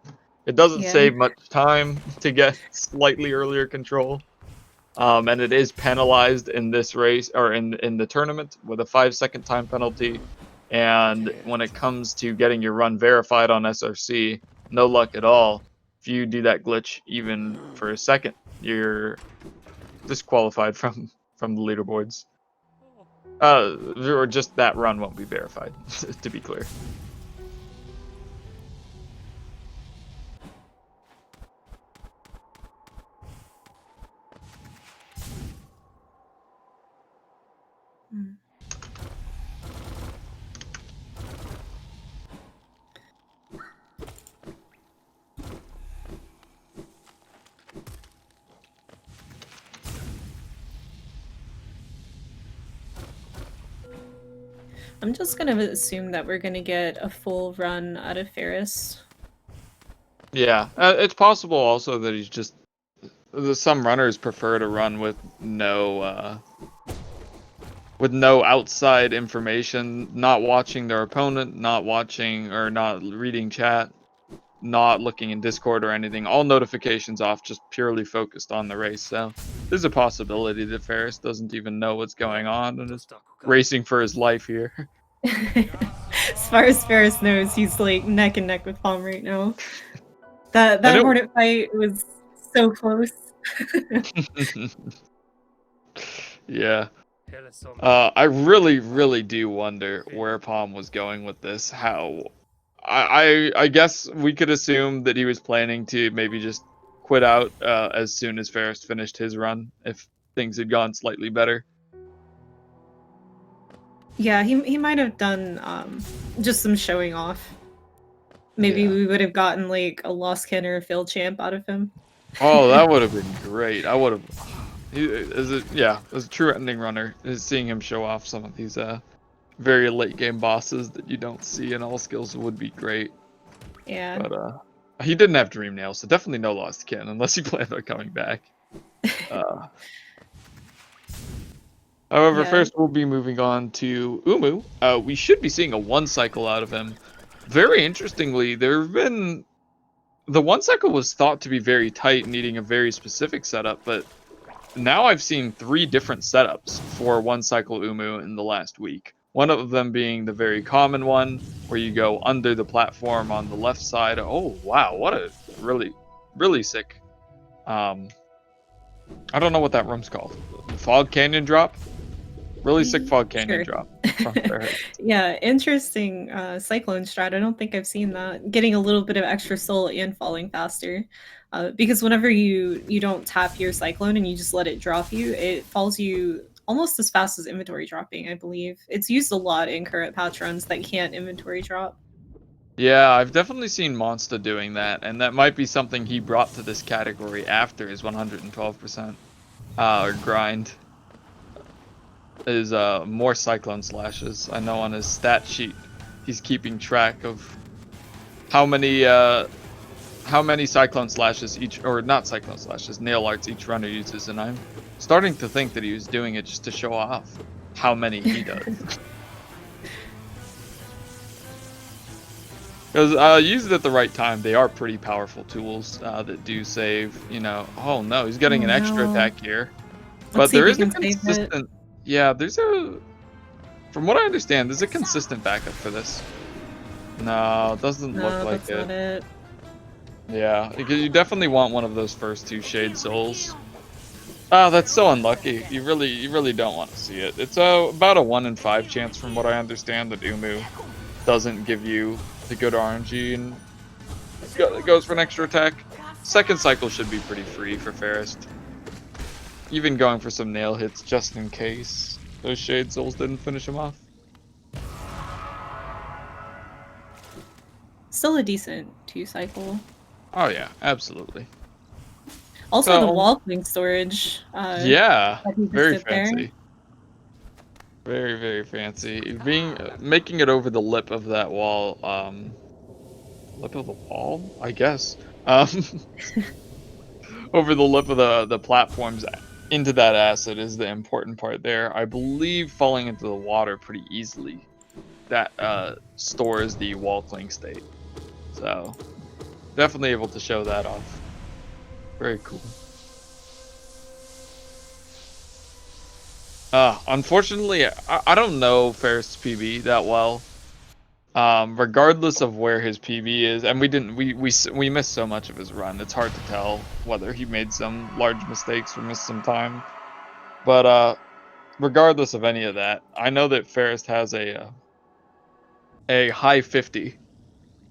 It doesn't save much time to get slightly earlier control. And it is penalized in this race, or in the tournament, with a 5-second time penalty. And when it comes to getting your run verified on SRC, no luck at all. If you do that glitch even for a second, you're disqualified from the leaderboards. Or just that run won't be verified, to be clear. I'm just gonna assume that we're gonna get a full run out of Pharest. Yeah, it's possible also that he's just some runners prefer to run with no outside information, not watching their opponent, not watching or not reading chat, not looking in Discord or anything. All notifications off, just purely focused on the race. So there's a possibility that Pharest doesn't even know what's going on and is racing for his life here. As far as Ferris knows, he's like neck and neck with Paum right now. That I know. Hornet fight was so close. Yeah. I really, really do wonder where Palm was going with this. How I guess we could assume that he was planning to maybe just quit out as soon as Ferris finished his run if things had gone slightly better. Yeah, he might have done just some showing off. Maybe Yeah. we would have gotten like a lost kin or a field champ out of him. Oh, that would have been great. I would have. As a true ending runner, is seeing him show off some of these very late game bosses that you don't see in all skills would be great. Yeah. But he didn't have Dream Nail, so definitely no lost kin unless he planned on coming back. However, Yeah. first we'll be moving on to Umu. We should be seeing a one cycle out of him. Very interestingly, there have been the one cycle was thought to be very tight, needing a very specific setup, but now I've seen 3 different setups for one cycle Umu in the last week. One of them being the very common one, where you go under the platform on the left side. Oh wow, what a really, really sick. I don't know what that room's called. Fog Canyon drop. Really sick Fog Canyon Sure. drop from Pharest. Yeah, interesting cyclone strat. I don't think I've seen that. Getting a little bit of extra soul and falling faster. Because whenever you don't tap your cyclone and you just let it drop you, it falls you almost as fast as inventory dropping, I believe. It's used a lot in current patch runs that can't inventory drop. Yeah, I've definitely seen Monsta doing that, and that might be something he brought to this category after his 112% grind. Is more cyclone slashes. I know on his stat sheet he's keeping track of how many cyclone slashes each, or not cyclone slashes, nail arts each runner uses, and I'm starting to think that he was doing it just to show off how many he does. Because used at the right time, they are pretty powerful tools that do save. Oh no, he's getting an extra attack here, but there is a consistent. Yeah, from what I understand, there's a consistent backup for this. No, it doesn't look like that's not it. Yeah, because you definitely want one of those first 2 Shade Souls. Oh, that's so unlucky. You really don't want to see it. It's about a 1 in 5 chance, from what I understand, that Umu doesn't give you the good RNG and goes for an extra attack. Second cycle should be pretty free for Pharest. Even going for some nail hits just in case those Shade Souls didn't finish him off. Still a decent 2 cycle. Oh yeah, absolutely. Also, the wall cling storage. Yeah, very fancy. Very, very fancy. Making it over the lip of that wall. Lip of the wall, I guess. Over the lip of the platforms into that acid is the important part there. I believe falling into the water pretty easily, that stores the wall cling state. So definitely able to show that off. Very cool. Unfortunately, I don't know Pharest's PB that well. Regardless of where his PB is, and we missed so much of his run. It's hard to tell whether he made some large mistakes or missed some time. But regardless of any of that, I know that Pharest has a high 50,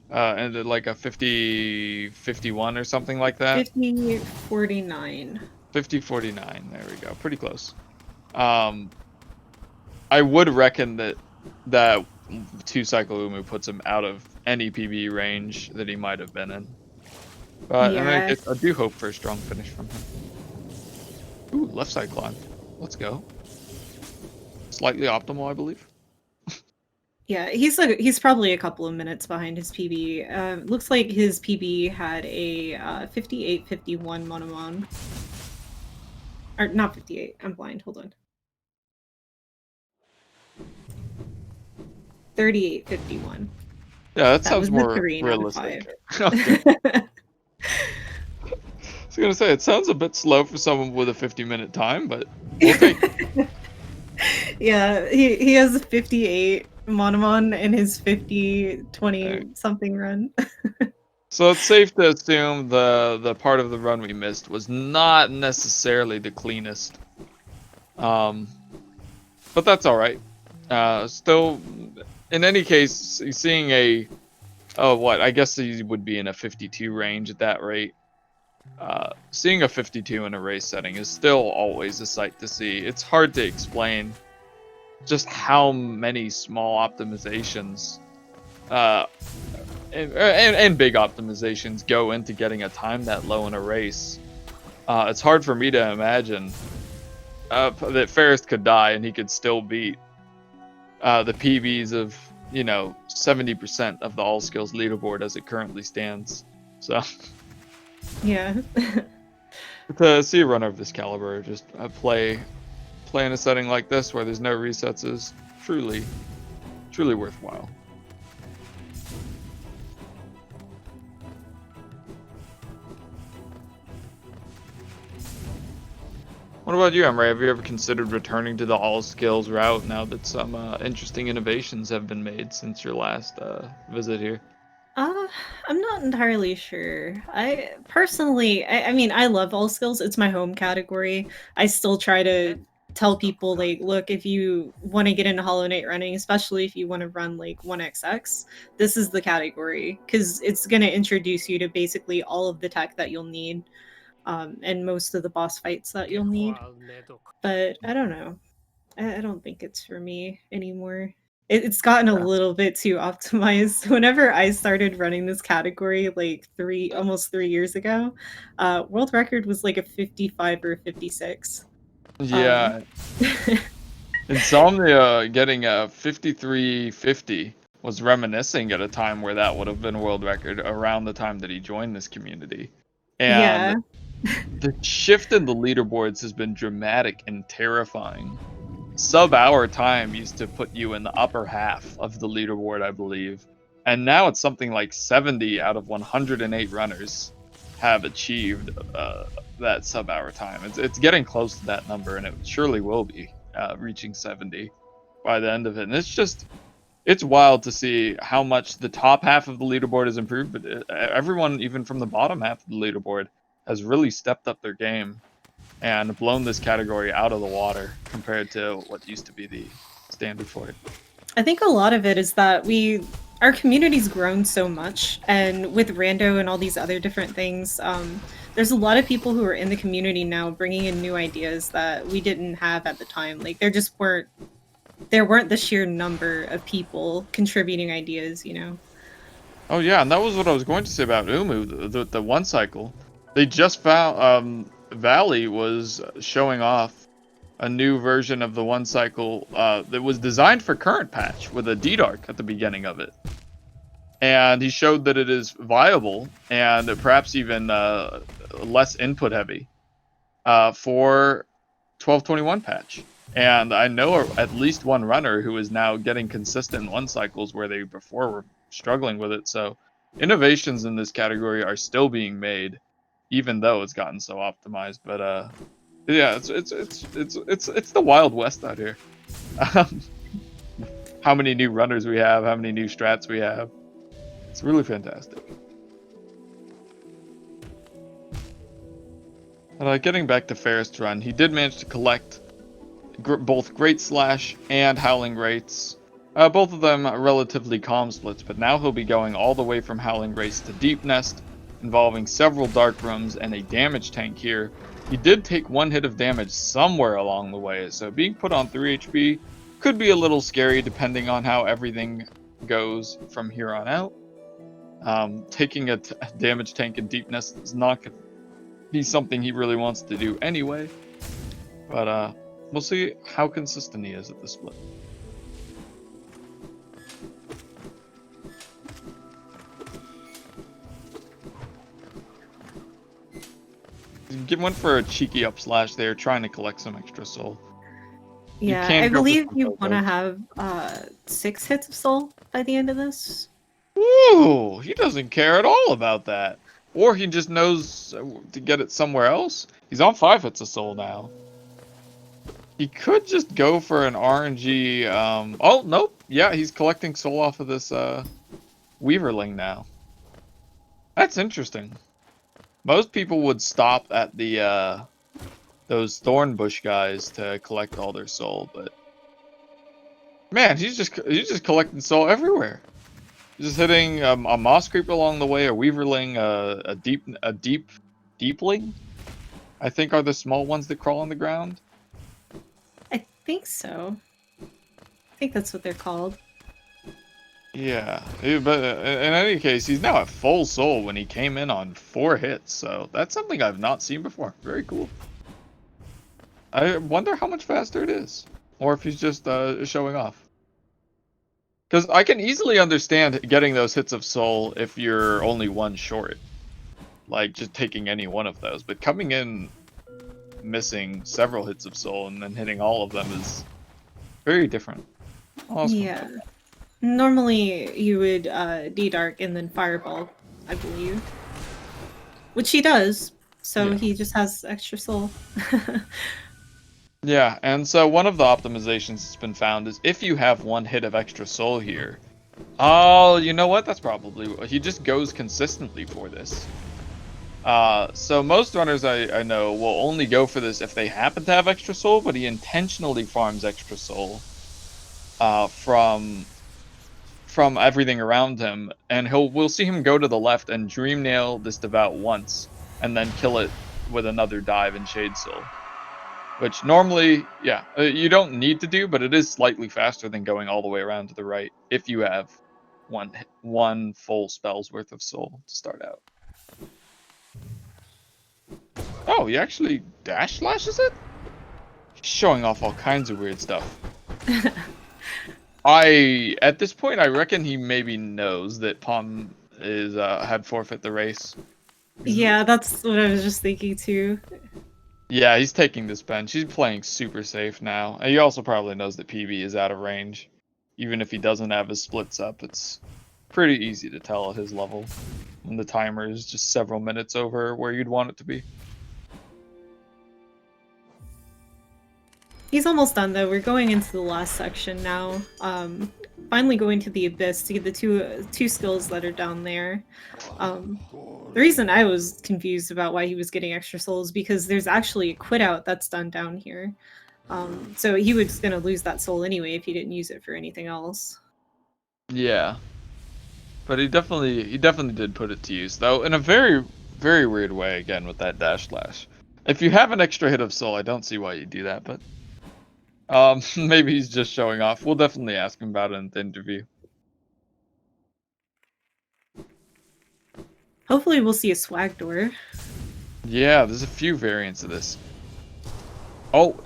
and like a 50-51 or something like that. 50-49. 50-49. There we go. Pretty close. I would reckon that 2 cycle Umu puts him out of any PB range that he might have been in. But Yeah. I do hope for a strong finish from him. Ooh, left side climb. Let's go. Slightly optimal, I believe. Yeah, he's probably a couple of minutes behind his PB. Looks like his PB had a 58-51 monomon. Or not 58. I'm blind. Hold on. 38:51. Yeah, that That sounds was the more 3, not a realistic. 5. Okay. I was gonna say it sounds a bit slow for someone with a 50-minute time, but we'll take it. Yeah, he has a 58 Monomon in his 50 Uh, 20 something run. So it's safe to assume the part of the run we missed was not necessarily the cleanest. Um, but that's all right. Still, in any case, seeing a what I guess he would be in a 52 range at that rate. Seeing a 52 in a race setting is still always a sight to see. It's hard to explain just how many small optimizations uh, and big optimizations go into getting a time that low in a race. It's hard for me to imagine that Pharest could die and he could still beat the PBs of 70% of the all skills leaderboard as it currently stands. So Yeah. to see a runner of this caliber just play in a setting like this where there's no resets is truly worthwhile. What about you, Emre? Have you ever considered returning to the all skills route now that some interesting innovations have been made since your last visit here? Uh, I'm not entirely sure. I personally, I mean, I love all skills. It's my home category. I still try to tell people, like, look, if you want to get into Hollow Knight running, especially if you want to run like 1XX, this is the category because it's going to introduce you to basically all of the tech that you'll need, and most of the boss fights that you'll need. But I don't know. I don't think it's for me anymore. It's gotten a little bit too optimized. Whenever I started running this category, like almost 3 years ago, world record was like a 55 or a 56. Um, Yeah, Insomnia getting a 5350 was reminiscing at a time where that would have been world record around the time that he joined this community. And yeah, the shift in the leaderboards has been dramatic and terrifying. Sub-hour time used to put you in the upper half of the leaderboard, I believe. And now it's something like 70 out of 108 runners have achieved that sub-hour time. It's getting close to that number, and it surely will be reaching 70 by the end of it. And it's wild to see how much the top half of the leaderboard has improved, but everyone, even from the bottom half of the leaderboard, has really stepped up their game and blown this category out of the water compared to what used to be the standard for it. I think a lot of it is that our community's grown so much, and with Rando and all these other different things, there's a lot of people who are in the community now bringing in new ideas that we didn't have at the time. Like there weren't the sheer number of people contributing ideas, you know. Oh yeah, and that was what I was going to say about Umu, the one cycle. They just found Valley was showing off a new version of the one cycle that was designed for current patch with a D-Dark at the beginning of it. And he showed that it is viable and perhaps even less input heavy for 1221 patch. And I know at least one runner who is now getting consistent one cycles where they before were struggling with it. So innovations in this category are still being made, even though it's gotten so optimized. But yeah, it's the Wild West out here. How many new runners we have, how many new strats we have. It's really fantastic. Getting back to Pharest run, he did manage to collect both Great Slash and Howling Wraiths. Both of them relatively calm splits, but now he'll be going all the way from Howling Wraiths to Deep Nest, involving several Dark Rooms and a damage tank here. He did take one hit of damage somewhere along the way, so being put on 3 HP could be a little scary depending on how everything goes from here on out. Taking a damage tank in Deep Nest is not going to be something he really wants to do anyway, but we'll see how consistent he is at the split. He's went for a cheeky up slash there, trying to collect some extra soul. You Yeah, can I go for believe some you want to pogos. have 6 hits of soul by the end of this. Ooh, he doesn't care at all about that. Or he just knows to get it somewhere else. He's on 5 hits of soul now. He could just go for an RNG. Oh, nope. Yeah, he's collecting soul off of this Weaverling now. That's interesting. Most people would stop at the those Thornbush guys to collect all their soul, but man, he's just collecting soul everywhere. He's just hitting a moss creep along the way, a Weaverling, a deepling. I think are the small ones that crawl on the ground. I think so. I think that's what they're called. Yeah, but in any case, he's now at full soul when he came in on 4 hits, so that's something I've not seen before. Very cool. I wonder how much faster it is, or if he's just showing off. Because I can easily understand getting those hits of soul if you're only one short, like just taking any one of those. But coming in missing several hits of soul and then hitting all of them is very different. Awesome. Yeah. Normally you would D-Dark and then Fireball, I believe. Which he does, so Yeah. he just has extra soul. Yeah, and so one of the optimizations that's been found is if you have 1 hit of extra soul here. Oh, you know what? That's probably he just goes consistently for this. So most runners I know will only go for this if they happen to have extra soul, but he intentionally farms extra soul from everything around him, and we'll see him go to the left and dream nail this devout once, and then kill it with another dive in Shade Soul. Which normally, yeah, you don't need to do, but it is slightly faster than going all the way around to the right if you have one full spell's worth of soul to start out. Oh, he actually dash slashes it? Showing off all kinds of weird stuff. At this point, I reckon he maybe knows that Paum is had forfeit the race. Yeah, that's what I was just thinking too. Yeah, he's taking this bench. He's playing super safe now. And he also probably knows that PB is out of range. Even if he doesn't have his splits up, it's pretty easy to tell at his level when the timer is just several minutes over where you'd want it to be. He's almost done though. We're going into the last section now. Finally going to the abyss to get the two skills that are down there. The reason I was confused about why he was getting extra souls because there's actually a quit out that's done down here. So he was gonna lose that soul anyway if he didn't use it for anything else. Yeah. But he definitely did put it to use, though, in a very, very weird way, again, with that dash slash. If you have an extra hit of soul, I don't see why you do that, but maybe he's just showing off. We'll definitely ask him about it in the interview. Hopefully we'll see a swag door. Yeah, there's a few variants of this. Oh,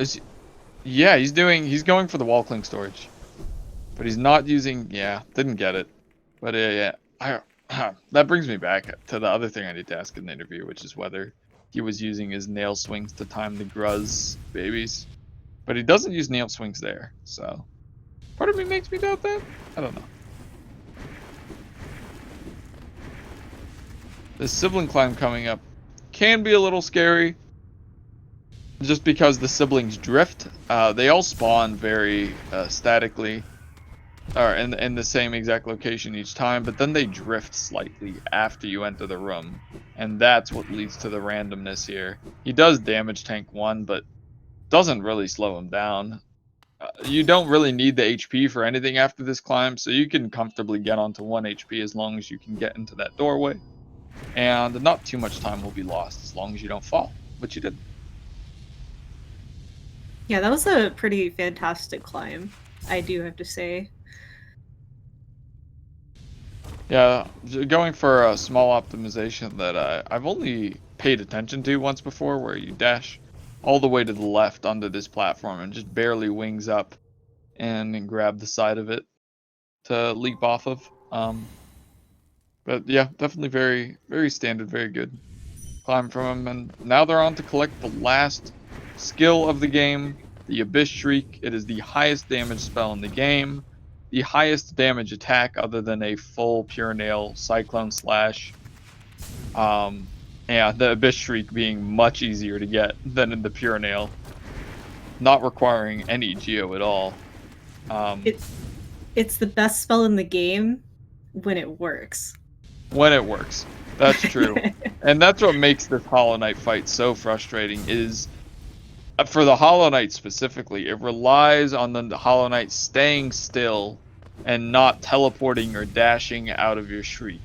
yeah, he's going for the wall clink storage. But he's not using, yeah, didn't get it. But yeah, that brings me back to the other thing I need to ask in the interview, which is whether he was using his nail swings to time the Gruz babies. But he doesn't use nail swings there, so part of me makes me doubt that. I don't know. The sibling climb coming up can be a little scary, just because the siblings drift. They all spawn very statically, or in the same exact location each time, but then they drift slightly after you enter the room, and that's what leads to the randomness here. He does damage tank 1, but doesn't really slow him down. You don't really need the HP for anything after this climb, so you can comfortably get onto 1 HP as long as you can get into that doorway, and not too much time will be lost as long as you don't fall, which you did. Yeah, that was a pretty fantastic climb, I do have to say. Yeah, going for a small optimization that I've only paid attention to once before, where you dash all the way to the left onto this platform and just barely wings up and grab the side of it to leap off of. But yeah, definitely very, very standard, very good. climb from him, and now they're on to collect the last skill of the game, the Abyss Shriek. It is the highest damage spell in the game, the highest damage attack other than a full Pure Nail Cyclone Slash. Yeah, the Abyss Shriek being much easier to get than in the Pure Nail, not requiring any Geo at all. It's the best spell in the game when it works. When it works. That's true. And that's what makes this Hollow Knight fight so frustrating is, for the Hollow Knight specifically, it relies on the Hollow Knight staying still and not teleporting or dashing out of your Shriek.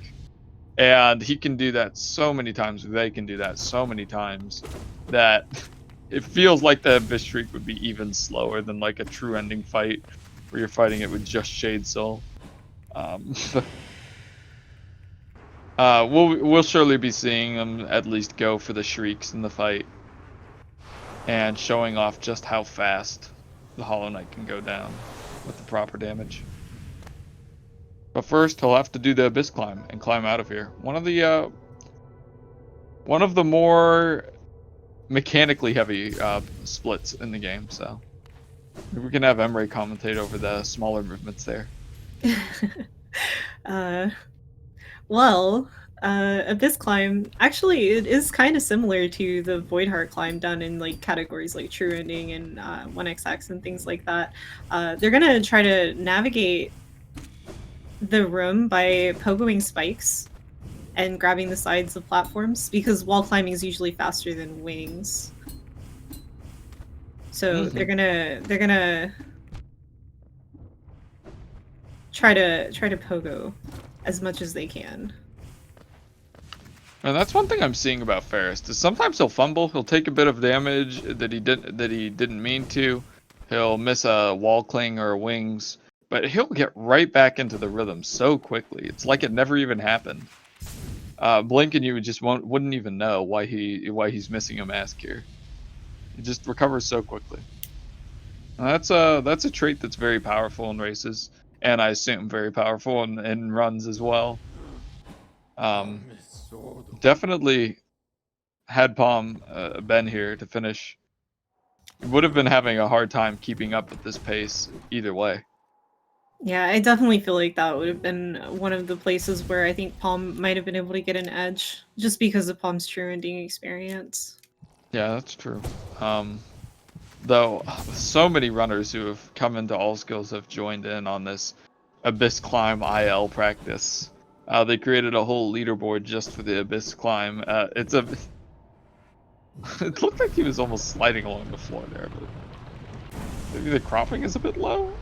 And he can do that so many times, they can do that so many times, that it feels like the Abyss Shriek would be even slower than like a true ending fight where you're fighting it with just Shade Soul. We'll surely be seeing them at least go for the Shrieks in the fight, and showing off just how fast the Hollow Knight can go down with the proper damage. But first, he'll have to do the Abyss Climb and climb out of here. One of the more mechanically heavy splits in the game, so maybe we can have Emre commentate over the smaller movements there. Well, Abyss Climb, actually, it is kind of similar to the Voidheart Climb done in like categories like True Ending and 1XX and things like that. They're gonna try to navigate the room by pogoing spikes and grabbing the sides of platforms, because wall climbing is usually faster than wings. So they're gonna try to pogo as much as they can. And that's one thing I'm seeing about Pharest, is sometimes he'll fumble, he'll take a bit of damage that he didn't mean to, he'll miss a wall cling or wings, but he'll get right back into the rhythm so quickly. It's like it never even happened. Blink and you just wouldn't even know why he's missing a mask here. He just recovers so quickly. And that's a trait that's very powerful in races, and I assume very powerful in runs as well. Definitely, had Paum been here to finish, he would have been having a hard time keeping up with this pace either way. Yeah, I definitely feel like that would have been one of the places where I think Paum might have been able to get an edge, just because of Paum's true ending experience. Yeah, that's true. Though, so many runners who have come into All Skills have joined in on this Abyss Climb IL practice. They created a whole leaderboard just for the Abyss Climb. It looked like he was almost sliding along the floor there, but maybe the cropping is a bit low?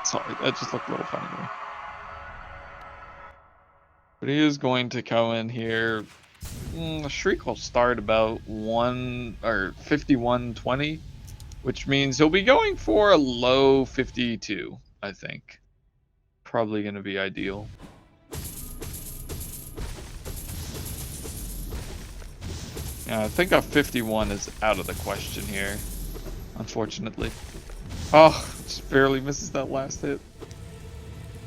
Sorry, that just looked a little funny to me. But he is going to come in here. The Shriek will start about 51-20, which means he'll be going for a low 52, I think. Probably going to be ideal. Yeah, I think a 51 is out of the question here, unfortunately. Oh, just barely misses that last hit.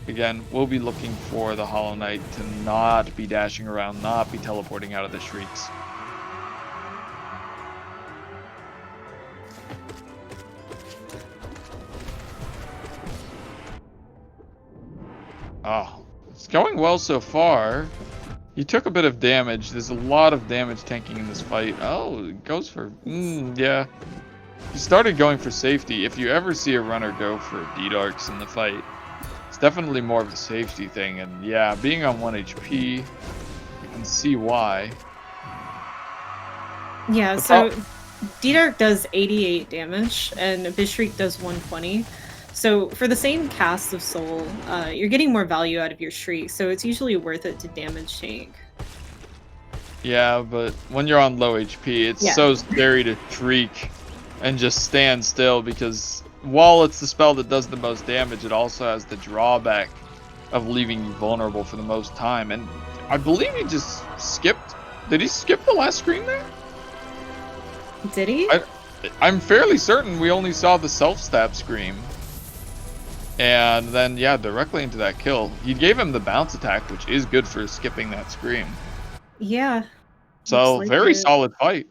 Again, we'll be looking for the Hollow Knight to not be dashing around, not be teleporting out of the Shrieks. Oh, it's going well so far. He took a bit of damage. There's a lot of damage tanking in this fight. Oh, it goes for... yeah. He started going for safety. If you ever see a runner go for D-Darks in the fight, it's definitely more of a safety thing. And yeah, being on 1 HP, you can see why. Yeah, so D-Dark does 88 damage, and Abyss Shriek does 120. So for the same cast of soul, you're getting more value out of your Shriek, so it's usually worth it to damage tank. Yeah, but when you're on low HP, it's so scary to Shriek and just stand still, because while it's the spell that does the most damage, it also has the drawback of leaving you vulnerable for the most time. And I believe he just skipped. Did he skip the last screen there? Did he? I'm fairly certain we only saw the self-stab scream. And then, yeah, directly into that kill. He gave him the bounce attack, which is good for skipping that scream. Yeah. Looks So like very it. solid fight.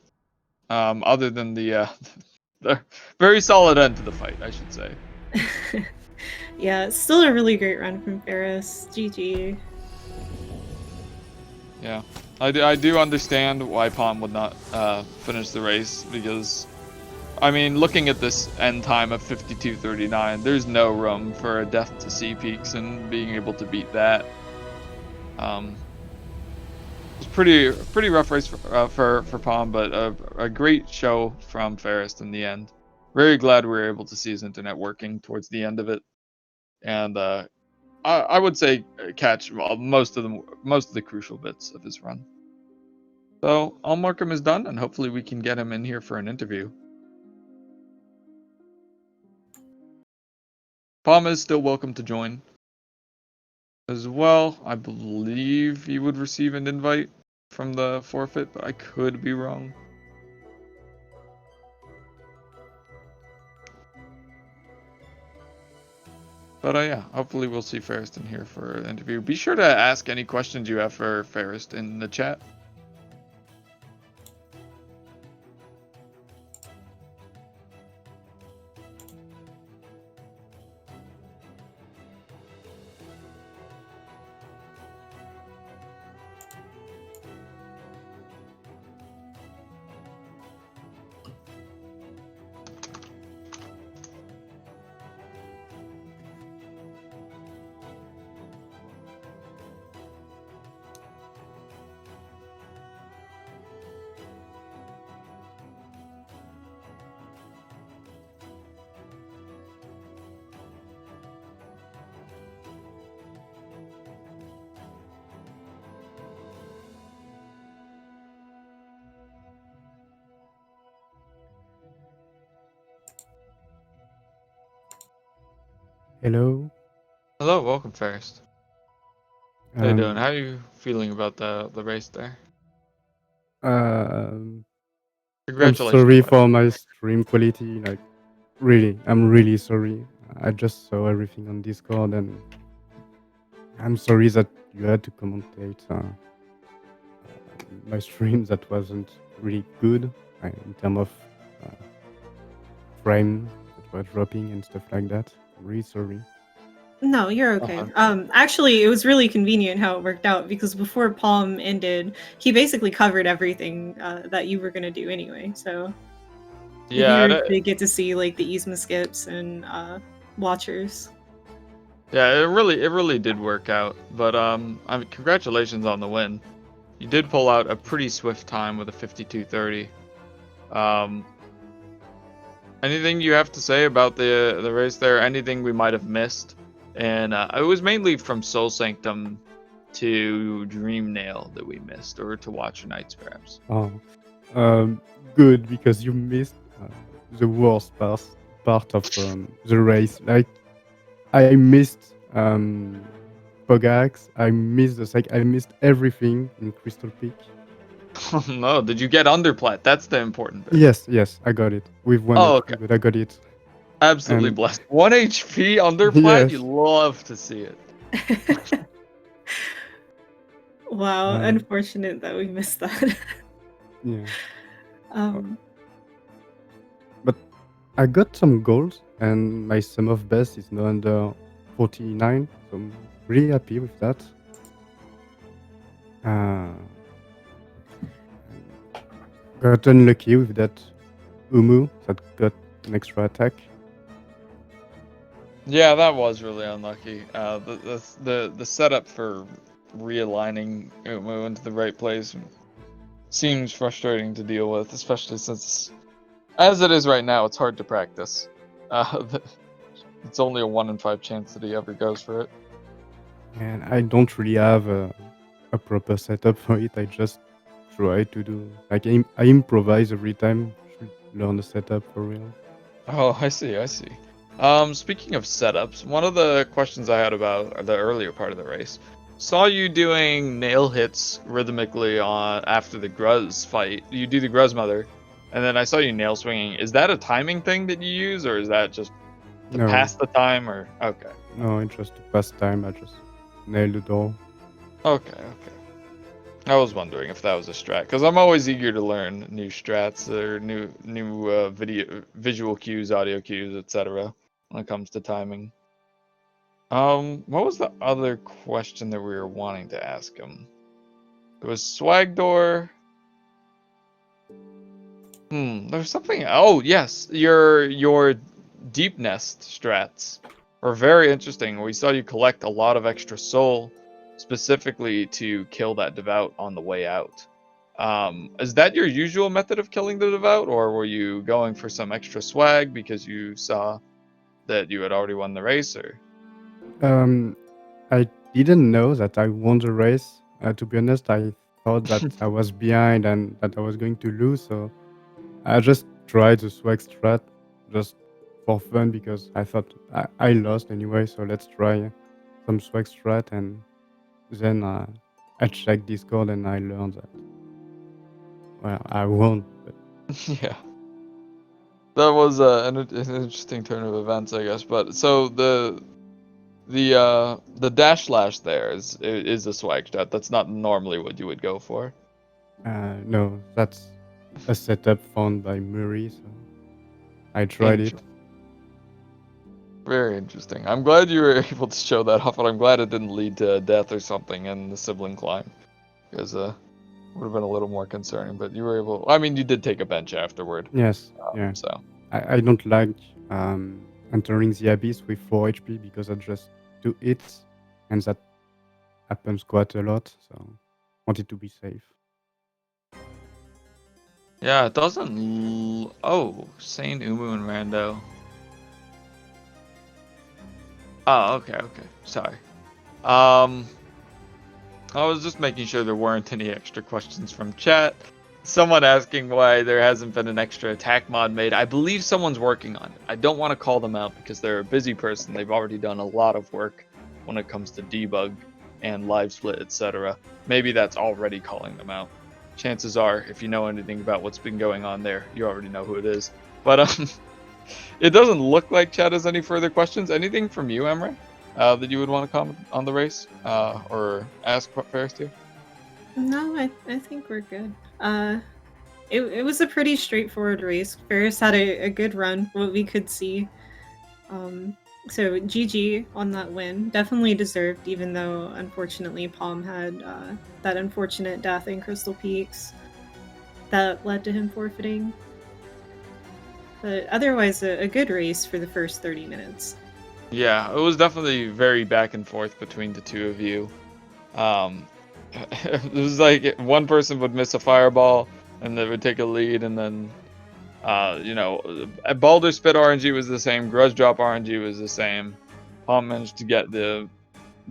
Other than the the very solid end to the fight, I should say. Yeah, it's still a really great run from Pharest. GG. Yeah, I do understand why Paum would not finish the race because, I mean, looking at this end time of 52:39, there's no room for a death to sea peaks and being able to beat that. It's pretty rough race for Paum, but a great show from Pharest in the end. Very glad we were able to see his internet working towards the end of it, and I would say catch most of the crucial bits of his run. So all Markham is done, and hopefully we can get him in here for an interview. Paum is still welcome to join as well. I believe he would receive an invite from the forfeit, but I could be wrong. But yeah, hopefully we'll see Pharest in here for an interview. Be sure to ask any questions you have for Pharest in the chat. Hello. Hello, welcome Pharest. How you doing? Um, How are you feeling about the race there? um, I'm Congratulations, sorry by the for way. my stream quality. Like, really, I'm really sorry. I just saw everything on Discord, and I'm sorry that you had to commentate my stream that wasn't really good in terms of uh, frame that were dropping and stuff like that. I'm really sorry. No, you're okay. Actually, it was really convenient how it worked out because before Palm ended, he basically covered everything that you were gonna do anyway. So the Yeah, viewers did get to see like the Yzma skips and watchers. yeah, it really did work out. But I mean, congratulations on the win. You did pull out a pretty swift time with a 52:30. Um, Anything you have to say about the race there? Anything we might have missed? And it was mainly from Soul Sanctum to Dream Nail that we missed, or to Watcher Nights, perhaps. Oh, good, because you missed the worst part of the race. Like, I missed Pogax. I missed I missed everything in Crystal Peak. Oh no, did you get underplat? That's the important bit. Yes, I got it with 1 Oh, HP, okay. but I got it. Absolutely And blessed. 1 HP underplat? You yes, love to see it. Wow, um, unfortunate that we missed that. yeah. um, But I got some goals, and my sum of best is now under 49, so I'm really happy with that. Got unlucky with that Umu that got an extra attack. Yeah, that was really unlucky. The setup for realigning Umu into the right place seems frustrating to deal with, especially since, as it is right now, it's hard to practice. It's only a 1 in 5 chance that he ever goes for it. And I don't really have a proper setup for it. I just try to do like I improvise every time. Should learn the setup for real. Oh, I see. Speaking of setups, one of the questions I had about the earlier part of the race, saw you doing nail hits rhythmically on after the Gruz fight. You do the Gruz Mother, and then I saw you nail swinging. Is that a timing thing that you use, or is that just to No, pass the time? Or okay, no, it's just a pastime. I just nail the door. okay. I was wondering if that was a strat, because I'm always eager to learn new strats or new visual cues, audio cues, etc. when it comes to timing. What was the other question that we were wanting to ask him? It was Swagdoor. There's something. Oh yes, your deep nest strats are very interesting. We saw you collect a lot of extra soul, specifically to kill that devout on the way out. Is that your usual method of killing the devout, or were you going for some extra swag because you saw that you had already won the race, or? Um, I didn't know that I won the race. To be honest, I thought that I was behind and that I was going to lose. So I just tried the swag strat just for fun because I thought I lost anyway. So let's try some swag strat. And then I checked Discord and I learned that, well, I won. But Yeah. That was an interesting turn of events, I guess. But so the dash slash there is a swag strat. That's not normally what you would go for. no, that's a setup found by Murray. So I tried it. Very interesting. I'm glad you were able to show that off, but I'm glad it didn't lead to death or something in the sibling climb, because would have been a little more concerning. But you were able. I mean, you did take a bench afterward. Yes, yeah. So I don't like entering the abyss with 4 HP because I just do it, and that happens quite a lot. So wanted to be safe. yeah, it doesn't. Oh, Saint Umu and Rando. Oh, okay. Sorry. I was just making sure there weren't any extra questions from chat. Someone asking why there hasn't been an extra attack mod made. I believe someone's working on it. I don't want to call them out because they're a busy person. They've already done a lot of work when it comes to debug and live split, etc. Maybe that's already calling them out. Chances are, if you know anything about what's been going on there, you already know who it is. But it doesn't look like chat has any further questions. Anything from you, Emre, that you would want to comment on the race or ask Pharest here? No, I think we're good. It was a pretty straightforward race. Ferris had a good run, what we could see. So GG on that win. Definitely deserved, even though unfortunately Paum had that unfortunate death in Crystal Peaks that led to him forfeiting. But otherwise, a good race for the first 30 minutes. Yeah, it was definitely very back and forth between the two of you. It was like one person would miss a fireball and they would take a lead, and then Baldur Spit RNG was the same, Grudge Drop RNG was the same. Palm managed to get the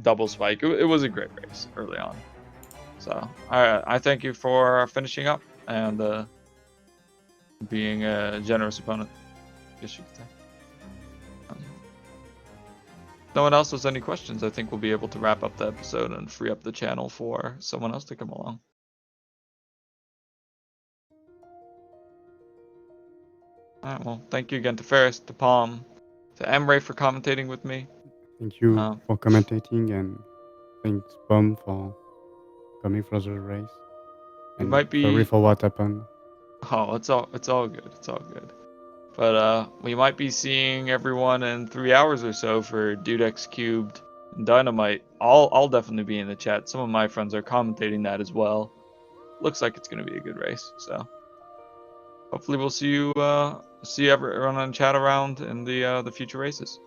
double spike. It was a great race early on. So I thank you for finishing up and being a generous opponent, I guess you could say. No one else has any questions, I think we'll be able to wrap up the episode and free up the channel for someone else to come along. Alright, well, thank you again to Pharest, to Palm, to Emre for commentating with me. Thank you for commentating, and thanks Paum for coming for the race. And might be... sorry for what happened. Oh, it's all good. It's all good. But we might be seeing everyone in 3 hours or so for Dudex Cubed and Dynamite. I'll definitely be in the chat. Some of my friends are commentating that as well. Looks like it's gonna be a good race. So hopefully we'll see everyone on chat around in the future races.